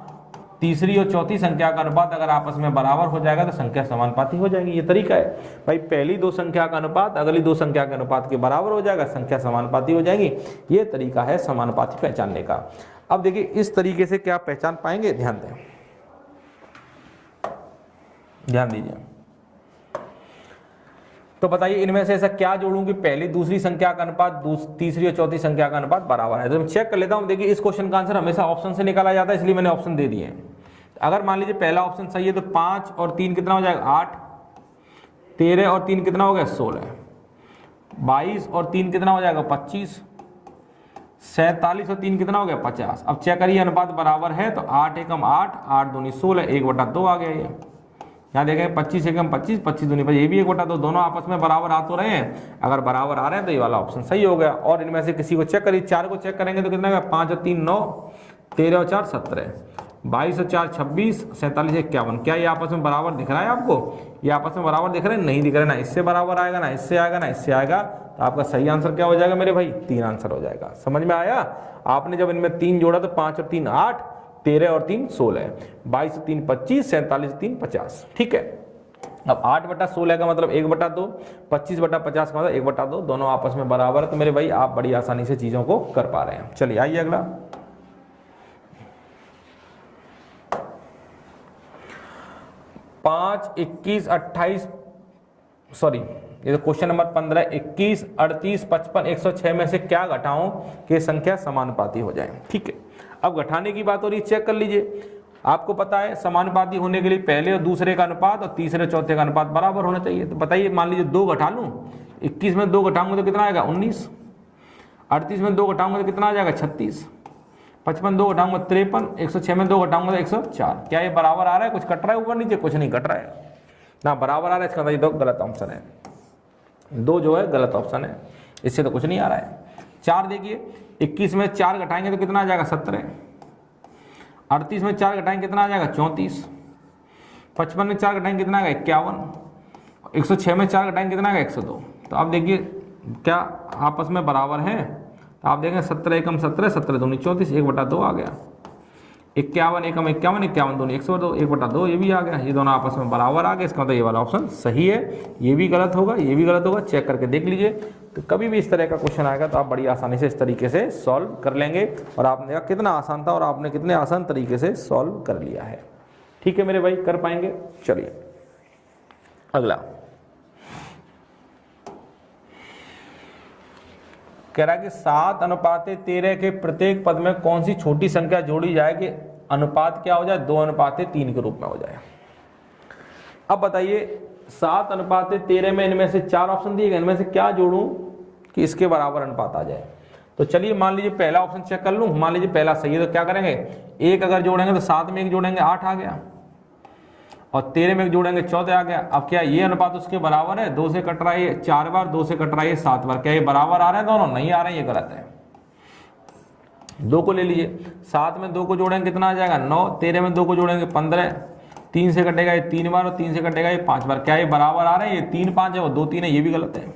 तीसरी और चौथी संख्या का अनुपात अगर आपस में बराबर हो जाएगा तो संख्या समानुपाती हो जाएगी। ये तरीका है भाई, पहली 2 संख्या का अनुपात अगली 2 संख्या के अनुपात के बराबर हो जाएगा, संख्या समानुपाती हो जाएगी। ये तरीका है समानुपाती पहचानने का। अब देखिए इस तरीके से क्या पहचान पाएंगे, ध्यान दें, ध्यान दीजिए। तो बताइए इनमें से ऐसा क्या जोड़ूं कि पहली दूसरी संख्या का अनुपात तीसरी और चौथी संख्या का अनुपात बराबर है। तो मैं चेक कर लेता हूं। देखिए इस क्वेश्चन का आंसर हमेशा ऑप्शन से निकाला जाता है, इसलिए मैंने ऑप्शन दे दिए। अगर मान लीजिए पहला ऑप्शन सही है तो 5 और 3 कितना हो जाएगा 8, 13 और 3 कितना हो गया 16, 22 और 3 कितना हो जाएगा 25, 47 और 3 कितना हो गया 50। अब चेक करिए अनुपात बराबर है तो 8 एकम 8, 8 दूनी 16, 1/2 आ गया। ये यहाँ देखें 25 एकम 25, 25 दूनी 25, ये भी 1/2, दोनों आपस में बराबर आ तो रहे हैं। अगर बराबर आ रहे हैं तो ये वाला ऑप्शन सही हो गया। और इनमें से किसी को चेक करिए, 4 को चेक करेंगे तो कितना होगा 5 और 3 9, 13 और 4 17, 22 और 4 26, 47 51। क्या ये आपस में बराबर दिख रहा है आपको? ये आपस में बराबर दिख रहे हैं? नहीं दिख रहे, ना इससे बराबर आएगा, ना इससे आएगा, ना इससे आएगा। तो आपका सही आंसर क्या हो जाएगा मेरे भाई? 3 आंसर हो जाएगा। समझ में आया? आपने जब इनमें 3 जोड़ा तो 5 और 3 8, 13 और 3 16, 22 और 3 25, 47 और 3 50। ठीक है, अब 8/16 का मतलब 1/2, 25/50 का मतलब 1/2, दोनों आपस में बराबर है। तो मेरे भाई आप बड़ी आसानी से चीजों को कर पा रहे हैं। चलिए आइए अगला। 5 21 28 सॉरी ये तो क्वेश्चन नंबर 15, 21 38 55 106 में से क्या घटाऊं कि संख्या समानुपाती हो जाए। ठीक है, अब घटाने की बात हो रही है, चेक कर लीजिए। आपको पता है समानुपाती होने के लिए पहले और दूसरे का अनुपात और तीसरे और चौथे का अनुपात बराबर होना चाहिए। तो बताइए मान लीजिए 2 घटा लूं, 21 में 2 घटाऊंगा तो कितना आएगा 19, 38 में 2 घटाऊंगा तो कितना आ जाएगा 36, 55 2 घटाऊंगा 53, 106 में 2 घटाऊंगा तो 104। क्या ये बराबर आ रहा है? कुछ कट रहा है ऊपर नीचे? कुछ नहीं कट रहा है ना, बराबर आ रहा है। इसका मतलब 2 गलत ऑप्शन है, 2 जो है गलत ऑप्शन है, इससे तो कुछ नहीं आ रहा है। 4 देखिए 21 में 4 घटाएंगे तो कितना आ जाएगा 17, 38 में 4 घटाएंगे कितना आ जाएगा 34, 55 में 4 घटाएंगे कितना आएगा 51, 106 में 4 घटाएंगे कितना आएगा 102। तो आप देखिए क्या आपस में बराबर है? तो आप देखेंगे 17 एकम 17, 17 दूनी 34, 1/2 आ गया। 51 एकम 51, 51 दूनी 102, 1/2 ये भी आ गया। ये दोनों आपस में बराबर आ गए, इसका मतलब ये वाला ऑप्शन सही है। ये भी गलत होगा, ये भी गलत होगा, चेक करके देख लीजिए। तो कभी भी इस तरह का क्वेश्चन आएगा तो आप बड़ी आसानी से इस तरीके से सॉल्व कर लेंगे। और आपने देखा कितना आसान था और आपने कितने आसान तरीके से सॉल्व कर लिया है। ठीक है मेरे भाई, कर पाएंगे? चलिए अगला कह रहा है कि 7:13 के प्रत्येक पद में कौन सी छोटी संख्या जोड़ी जाए कि अनुपात क्या हो जाए 2:3 के रूप में हो जाए। अब बताइए 7:13 में इनमें से 4 ऑप्शन दिए गए, इनमें से क्या जोड़ूं कि इसके बराबर अनुपात आ जाए। तो चलिए मान लीजिए पहला ऑप्शन चेक कर लूं, मान लीजिए पहला सही है तो क्या करेंगे 1 अगर जोड़ेंगे तो 7 में 1 जोड़ेंगे 8 आ गया, और 13 में जोड़ेंगे 14 आ गया। अब क्या ये अनुपात उसके बराबर है? 2 से कट रहा है ये 4 बार, 2 से कट रहा है ये 7 बार। क्या ये बराबर आ रहे हैं दोनों? नहीं आ रहे हैं, ये गलत है। 2 को ले लीजिए, 7 में 2 को जोड़ेंगे कितना आ जाएगा? 9। 13 में 2 को जोड़ेंगे 15। 3 से कटेगा ये 3 बार और 3 से कटेगा ये 5 बार। क्या ये बराबर आ रहे हैं? ये 3 5 है और 2 3 है, ये भी गलत है,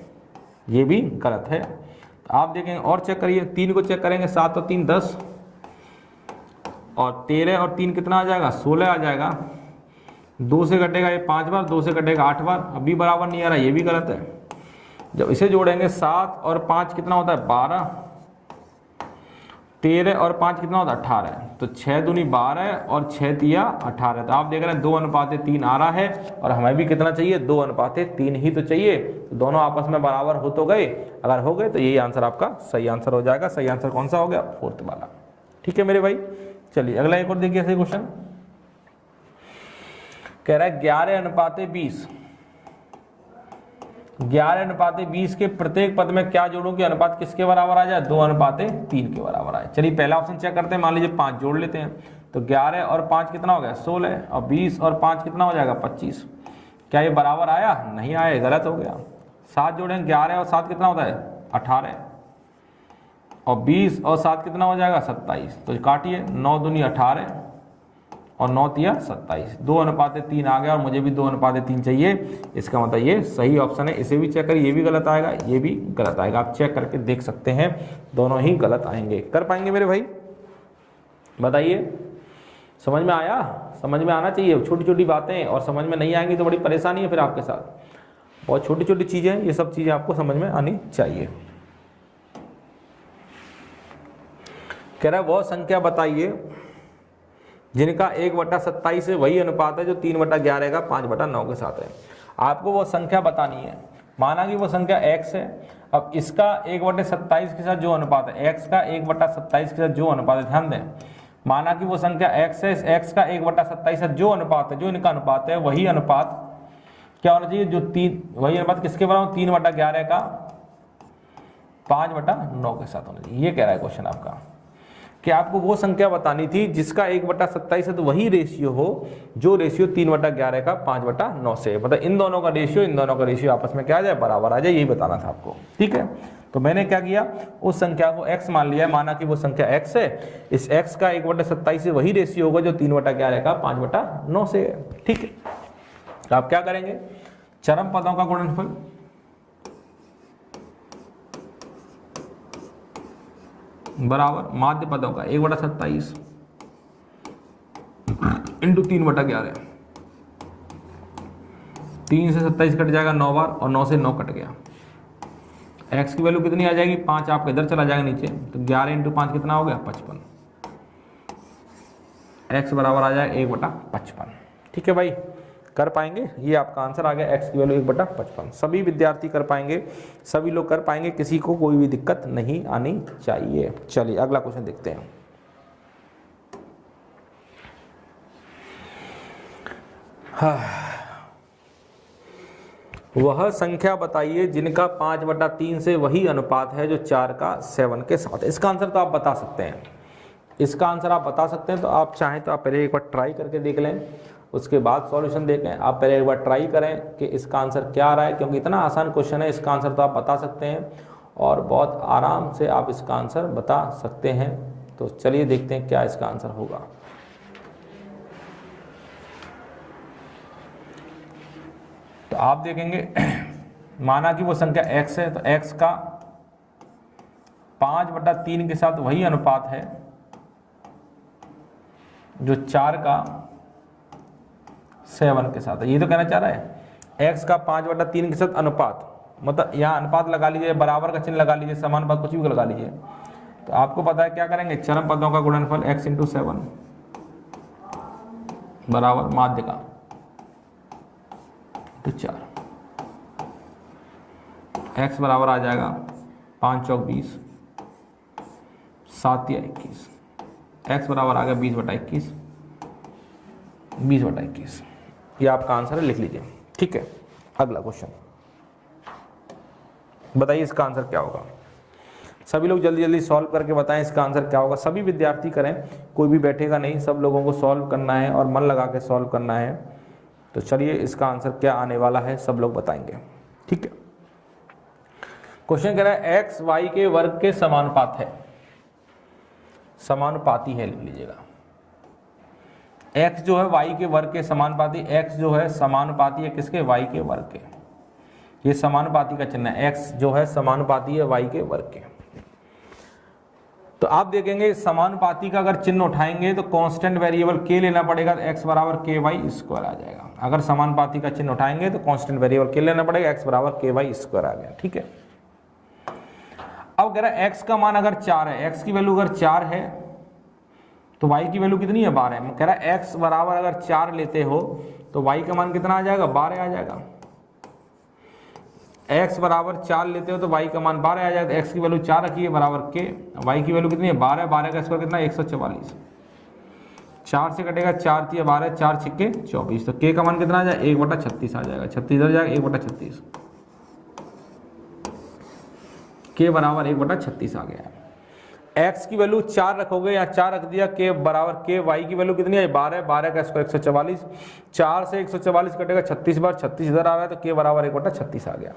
ये भी गलत है। तो आप देखेंगे और चेक करिए, 3 को चेक करेंगे, 7 और 3 10 और 13 और 3 कितना आ जाएगा? 16 आ जाएगा। 2 से कटेगा ये 5 बार, 2 से कटेगा 8 बार, अभी बराबर नहीं आ रहा, ये भी गलत है। जब इसे जोड़ेंगे 7 और 5 कितना होता है? 12। 13 और 5 कितना होता है? 18। तो 6 दूनी 12 और 6 तिया 18। तो आप देख रहे हैं 2:3 आ रहा है और हमें भी कितना चाहिए? 2:3 ही तो चाहिए। तो दोनों आपस में बराबर हो तो गए, अगर हो गए तो यही आंसर आपका सही आंसर हो जाएगा। सही आंसर कौन सा हो गया? 4th वाला। ठीक है मेरे भाई, चलिए अगला एक और देखिए ऐसे क्वेश्चन। कह रहा है 11:20। 11:20 के प्रत्येक पद में क्या जोड़ूं कि अनुपात किसके बराबर आ जाए? 2:3 के बराबर आए। चलिए पहला ऑप्शन चेक करते हैं। मान लीजिए 5 जोड़ लेते हैं, तो 11 और 5 कितना हो गया? 16 और 20 और 5 कितना हो जाएगा? 25। क्या ये बराबर आया? नहीं आया, गलत हो गया। 7 जोड़ेंगे, 11 और 7 कितना होता है? 18 और 20 और 7 कितना हो जाएगा? 27। तो काटिए, 9 दूनी 18 और 9 तिया 27। 2:3 आ गया और मुझे भी 2:3 चाहिए। इसका मतलब ये सही ऑप्शन है। इसे भी चेक करिए, ये भी गलत आएगा, ये भी गलत आएगा। आप चेक करके देख सकते हैं, दोनों ही गलत आएंगे। कर पाएंगे मेरे भाई? बताइए, समझ में आया? समझ में आना चाहिए। छोटी छोटी बातें और समझ में नहीं आएंगी तो बड़ी परेशानी है फिर आपके साथ। बहुत छोटी छोटी चीज़ें, ये सब चीज़ें आपको समझ में आनी चाहिए। कह रहा है वह संख्या बताइए जिनका 1/27 से वही अनुपात है जो 3/11 का 5/9 के साथ है। आपको वो संख्या बतानी है। माना कि वो संख्या x है। अब इसका 1/27 के साथ जो अनुपात है, x का 1/27 के साथ जो अनुपात है, ध्यान दें, माना कि वो संख्या x है, x का 1/27 के साथ जो अनुपात है, जो इनका अनुपात है, वही अनुपात क्या होना चाहिए? वही अनुपात किसके बराबर? 3/11 का 5/9 के साथ होना चाहिए। ये कह रहा है क्वेश्चन आपका कि आपको वो संख्या बतानी थी जिसका 1/27 है तो वही रेशियो हो जो रेशियो 3/11 का 5/9 से। मतलब इन दोनों का रेशियो आपस में क्या आ जाए? बराबर आ जाए। यही बताना था आपको। ठीक है, तो मैंने क्या किया, उस संख्या को x मान लिया है। माना कि वो संख्या x है, इस x का 1/27 से वही रेशियो होगा जो 3/11 का 5/9 से है। ठीक है, तो आप क्या करेंगे? चरम पदों का गुणनफल बराबर माध्य पदों का 1/27 इंटू 3/11। 3 से 27 कट जाएगा 9 बार और 9 से 9 कट गया। x की वैल्यू कितनी आ जाएगी? 5 आपका इधर चला जाएगा नीचे, तो 11 इंटू 5 कितना हो गया? 55। x बराबर आ जाएगा 1/55। ठीक है भाई, कर पाएंगे? ये आपका आंसर आ गया, x की वैल्यू 1/55। सभी विद्यार्थी कर पाएंगे, सभी लोग कर पाएंगे, किसी को कोई भी दिक्कत नहीं आनी चाहिए। चलिए अगला क्वेश्चन देखते हैं। वह संख्या बताइए जिनका 5/3 से वही अनुपात है जो 4 का 7 के साथ है। इसका आंसर तो आप बता सकते हैं, इसका आंसर आप बता सकते हैं। तो आप चाहें तो आप पहले एक बार ट्राई करके देख लें, उसके बाद सॉल्यूशन देखें। आप पहले एक बार ट्राई करें कि इसका आंसर क्या आ रहा है, क्योंकि इतना आसान क्वेश्चन है, इसका आंसर तो आप बता सकते हैं और बहुत आराम से आप इसका आंसर बता सकते हैं। तो चलिए देखते हैं क्या इसका आंसर होगा। तो आप देखेंगे माना कि वो संख्या x है, तो x का 5/3 के साथ वही अनुपात है जो 4 का 7 के साथ है। ये तो कहना चाह रहा है x का 5/3 के साथ अनुपात, मतलब यहाँ अनुपात लगा लीजिए, बराबर का चिन्ह लगा लीजिए, समान पद कुछ भी लगा लीजिए। तो आपको पता है क्या करेंगे? चरम पदों का गुणनफल x इंटू 7 बराबर माध्य का तो 4। x बराबर आ जाएगा 5 चौक 20, 7 या 21। x बराबर आ गया 20/21, 20/21। ये आपका आंसर है, लिख लीजिए। ठीक है, अगला क्वेश्चन बताइए इसका आंसर क्या होगा। सभी लोग जल्दी जल्दी सॉल्व करके बताएं इसका आंसर क्या होगा। सभी विद्यार्थी करें, कोई भी बैठेगा नहीं, सब लोगों को सॉल्व करना है और मन लगा के सॉल्व करना है। तो चलिए इसका आंसर क्या आने वाला है सब लोग बताएंगे, ठीक है। क्वेश्चन कह रहा है एक्स वाई के वर्ग के समानुपात है, समानुपाती है, लिख लीजिएगा। x जो है y के वर्ग के समानुपाती, x जो है समानुपाती है किसके, y के वर्ग के। ये समानुपाती का चिन्ह है, x जो है समानुपाती है y के वर्ग के। तो आप देखेंगे समानुपाती का अगर चिन्ह उठाएंगे तो कांस्टेंट वेरिएबल k लेना पड़ेगा, तो x बराबर के वाई स्क्वायर आ जाएगा। अगर समानुपाती का चिन्ह उठाएंगे तो कांस्टेंट वेरिएबल k लेना पड़ेगा, x बराबर के वाई स्क्वायर आ गया, ठीक है। अब कह रहा है x का मान अगर 4 है, x की वैल्यू अगर 4 है तो y की वैल्यू कितनी है, 12 है। कह रहा है x बराबर अगर 4 लेते हो तो y का मान कितना आ जाएगा, 12 आ जाएगा। x बराबर 4 लेते हो तो y का मान 12 आ जाएगा। तो x की वैल्यू 4 रखी है बराबर k, y की वैल्यू कितनी है, 12, 12 का स्क्वायर कितना है, 144। 4 से कटेगा 4 3 12, 4 छिक्के 24, तो k का मान कितना आ जाएगा, 1/36 आ जाएगा। 36 इधर जाएगा, 1/36, k बराबर 1/36 आ गया है। x की वैल्यू 4 रखोगे या 4 रख दिया, k बराबर k, y की वैल्यू कितनी है, 12, 12 का स्क्वायर 144, 4 से 144 कटेगा 36 बार, 36 इधर आ रहा है तो k बराबर 1/36 आ गया।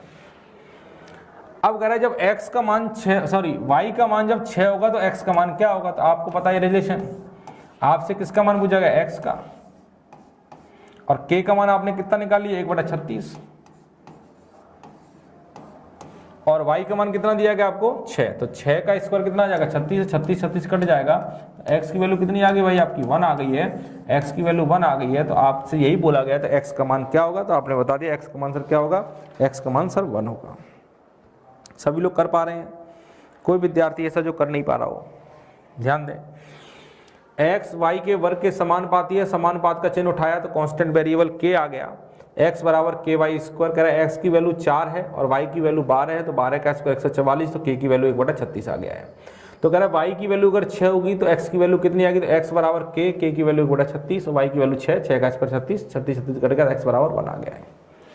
अब कह रहा है जब x का मान 6, सॉरी y का मान जब 6 होगा तो x का मान क्या होगा, तो आपको पता है रिलेशन, आपसे किसका मान पूछा गया, x का, और k का मान आपने कितना निकाल लिया, 1/36, और y का मान कितना दिया गया आपको, 6, तो 6 का स्क्वायर कितना आ जाएगा, 36, 36 36 कट जाएगा, x की वैल्यू कितनी आ गई भाई आपकी, 1 आ गई है। x की वैल्यू 1 आ गई है, तो आपसे यही बोला गया था x का मान क्या होगा, तो आपने बता दिया x का मान सर क्या होगा, x का मान सर 1 होगा। सभी लोग कर पा रहे हैं, कोई विद्यार्थी ऐसा जो कर नहीं पा रहा हो, ध्यान दें। x y के वर्ग के समानुपाती है, समानुपात का चिन्ह उठाया तो कांस्टेंट वेरिएबल k आ गया, x बराबर के वाई स्क्वायर। कह रहा है x की वैल्यू 4 है और y की वैल्यू 12 है, तो 12 का स्क्वायर 144, तो k की वैल्यू 1/36 आ गया है। तो कह रहा है y की वैल्यू अगर 6 होगी तो x की वैल्यू कितनी आएगी, तो x बराबर k की वैल्यू 1/36 और y की वैल्यू 6, 6 का स्क्वायर 36, 36 36 कटेगा, x बराबर 1 आ गया है,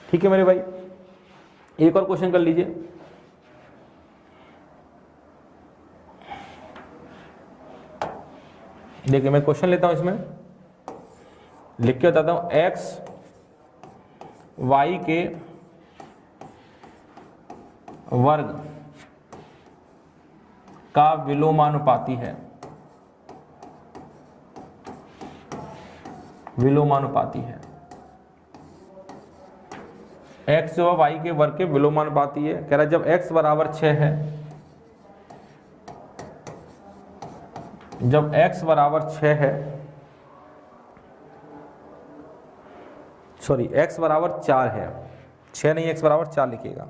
ठीक है मेरे भाई। एक और क्वेश्चन कर लीजिए। देखिए मैं क्वेश्चन लेता हूं, इसमें लिख के बताता हूं, x y के वर्ग का विलोमानुपाती है, विलोमानुपाती है। x जो है y के वर्ग के विलोमानुपाती है। कह रहा है जब x बराबर 6 है, जब x बराबर 6 है, सॉरी x बराबर 4 है, 6 नहीं, x बराबर 4 लिखिएगा।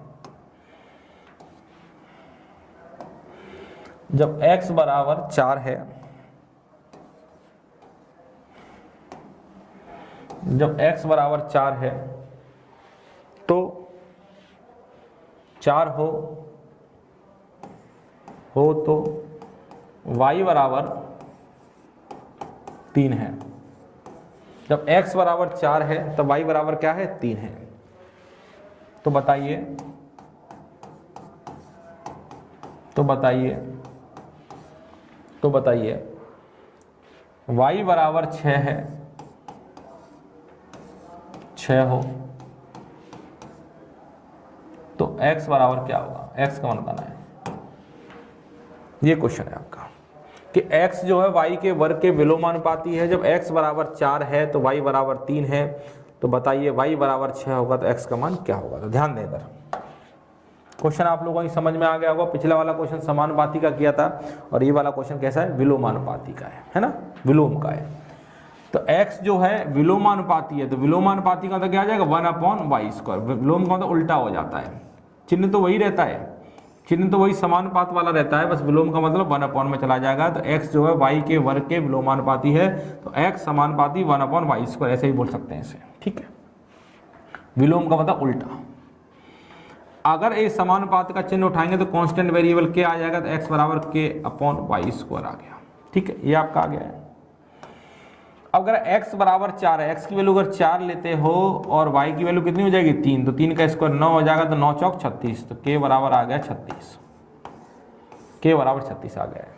जब x बराबर 4 है, जब x बराबर 4 है तो 4 हो तो y बराबर 3 है। जब x बराबर 4 है तो y बराबर क्या है, 3 है। तो बताइए, तो बताइए, तो बताइए y बराबर 6 है, 6 हो तो x बराबर क्या होगा, x का मान बताना है। ये क्वेश्चन है आपका कि x जो है y के वर्ग के विलोमानुपाती है। जब x बराबर 4 है तो y बराबर 3 है, तो बताइए y बराबर 6 होगा तो x का मान क्या होगा। तो ध्यान दें, इधर क्वेश्चन आप लोगों को समझ में आ गया होगा। पिछला वाला क्वेश्चन समानुपाती का किया था और ये वाला क्वेश्चन कैसा है, विलोमानुपाती का है ना, विलोम का है। तो x जो है विलोमानुपाती है, तो विलोमानुपाती का तो क्या आ जाएगा, 1/y²। विलोम का तो उल्टा हो जाता है, चिन्ह तो वही रहता है, चिन्ह तो वही समानुपात वाला रहता है, बस विलोम का मतलब 1/, में चला जाएगा। तो x जो है y के वर्ग के विलोमानुपाती है, तो x समानुपाती 1/y², ऐसे ही बोल सकते हैं इसे, ठीक है। विलोम का मतलब उल्टा। अगर ये समानुपात का चिन्ह उठाएंगे तो कांस्टेंट वेरिएबल k आ जाएगा, तो x बराबर k/y² आ गया, ठीक है, ये आपका आ गया है। अब अगर x बराबर 4 है, x की वैल्यू अगर 4 लेते हो और y की वैल्यू कितनी हो जाएगी, 3, तो 3 का स्क्वायर 9 हो जाएगा, तो 9 चौक 36, तो k बराबर आ गया 36, k बराबर 36 आ गया है।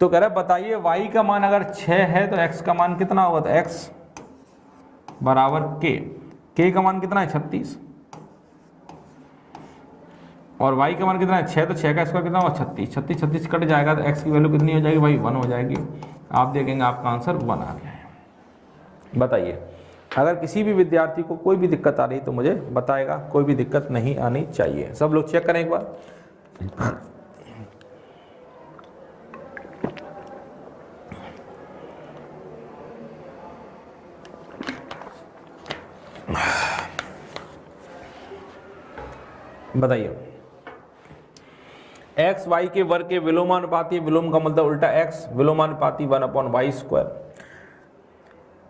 तो कह रहा है बताइए y का मान अगर 6 है तो x का मान कितना होगा, तो x बराबर के का मान कितना है 36 और y का मान कितना है 6, तो 6 का स्क्वायर कितना होगा 36, 36 36 कट जाएगा तो x की वैल्यू कितनी हो जाएगी भाई 1 हो जाएगी। आप देखेंगे आपका आंसर 1 आ गया है। बताइए, अगर किसी भी विद्यार्थी को कोई भी दिक्कत आ रही तो मुझे बताएगा, कोई भी दिक्कत नहीं आनी चाहिए। सब लोग चेक करें एक बार। बताइए, एक्स वाई के वर्ग के विलोमानुपाती, विलोम का मतलब उल्टा एक्स, विलोमानुपाती 1/y²।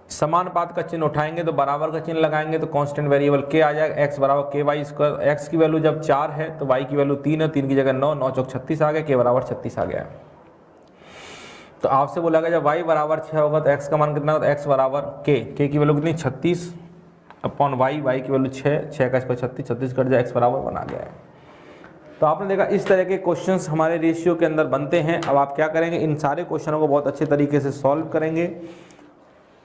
समानुपात का चिन्ह उठाएंगे तो बराबर का चिन्ह लगाएंगे तो कांस्टेंट वेरिएबल के आ जाएगा, x बराबर ky²। एक्स की वैल्यू जब 4 है तो y की वैल्यू 3 है, 3 की जगह 9, 9 चौक 36 आ गया, के बराबर 36 आ गया। तो आपसे बोला गया जब y बराबर 6 होगा तो x का मान कितना होगा, x बराबर के की वैल्यू कितनी 36/y, y की वैल्यू 6, 6 का स्क्वायर 36, 36 कट जाए, x बराबर बना गया है। तो आपने देखा इस तरह के क्वेश्चंस हमारे रेशियो के अंदर बनते हैं। अब आप क्या करेंगे, इन सारे क्वेश्चनों को बहुत अच्छे तरीके से सॉल्व करेंगे,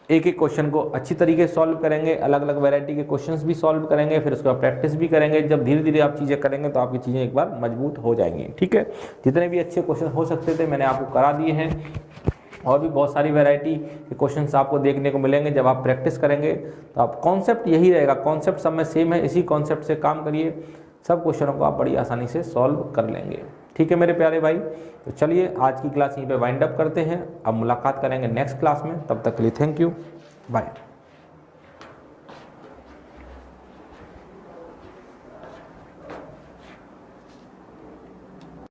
एक एक क्वेश्चन को अच्छी तरीके से सॉल्व करेंगे, अलग अलग वैरायटी के क्वेश्चंस भी सॉल्व करेंगे, फिर उसके बाद प्रैक्टिस भी करेंगे। जब धीरे धीरे आप चीज़ें करेंगे तो आपकी चीज़ें एक बार मजबूत हो जाएंगी। ठीक है, जितने भी अच्छे क्वेश्चन हो सकते थे मैंने आपको करा दिए हैं, और भी बहुत सारी वैरायटी के क्वेश्चंस आपको देखने को मिलेंगे जब आप प्रैक्टिस करेंगे। तो आप कॉन्सेप्ट यही रहेगा, कॉन्सेप्ट सब में सेम है, इसी कॉन्सेप्ट से काम करिए, सब क्वेश्चनों को आप बड़ी आसानी से सॉल्व कर लेंगे। ठीक है मेरे प्यारे भाई, तो चलिए आज की क्लास यहीं पे वाइंड अप करते हैं, अब मुलाकात करेंगे नेक्स्ट क्लास में। तब तक के लिए थैंक यू, बाय।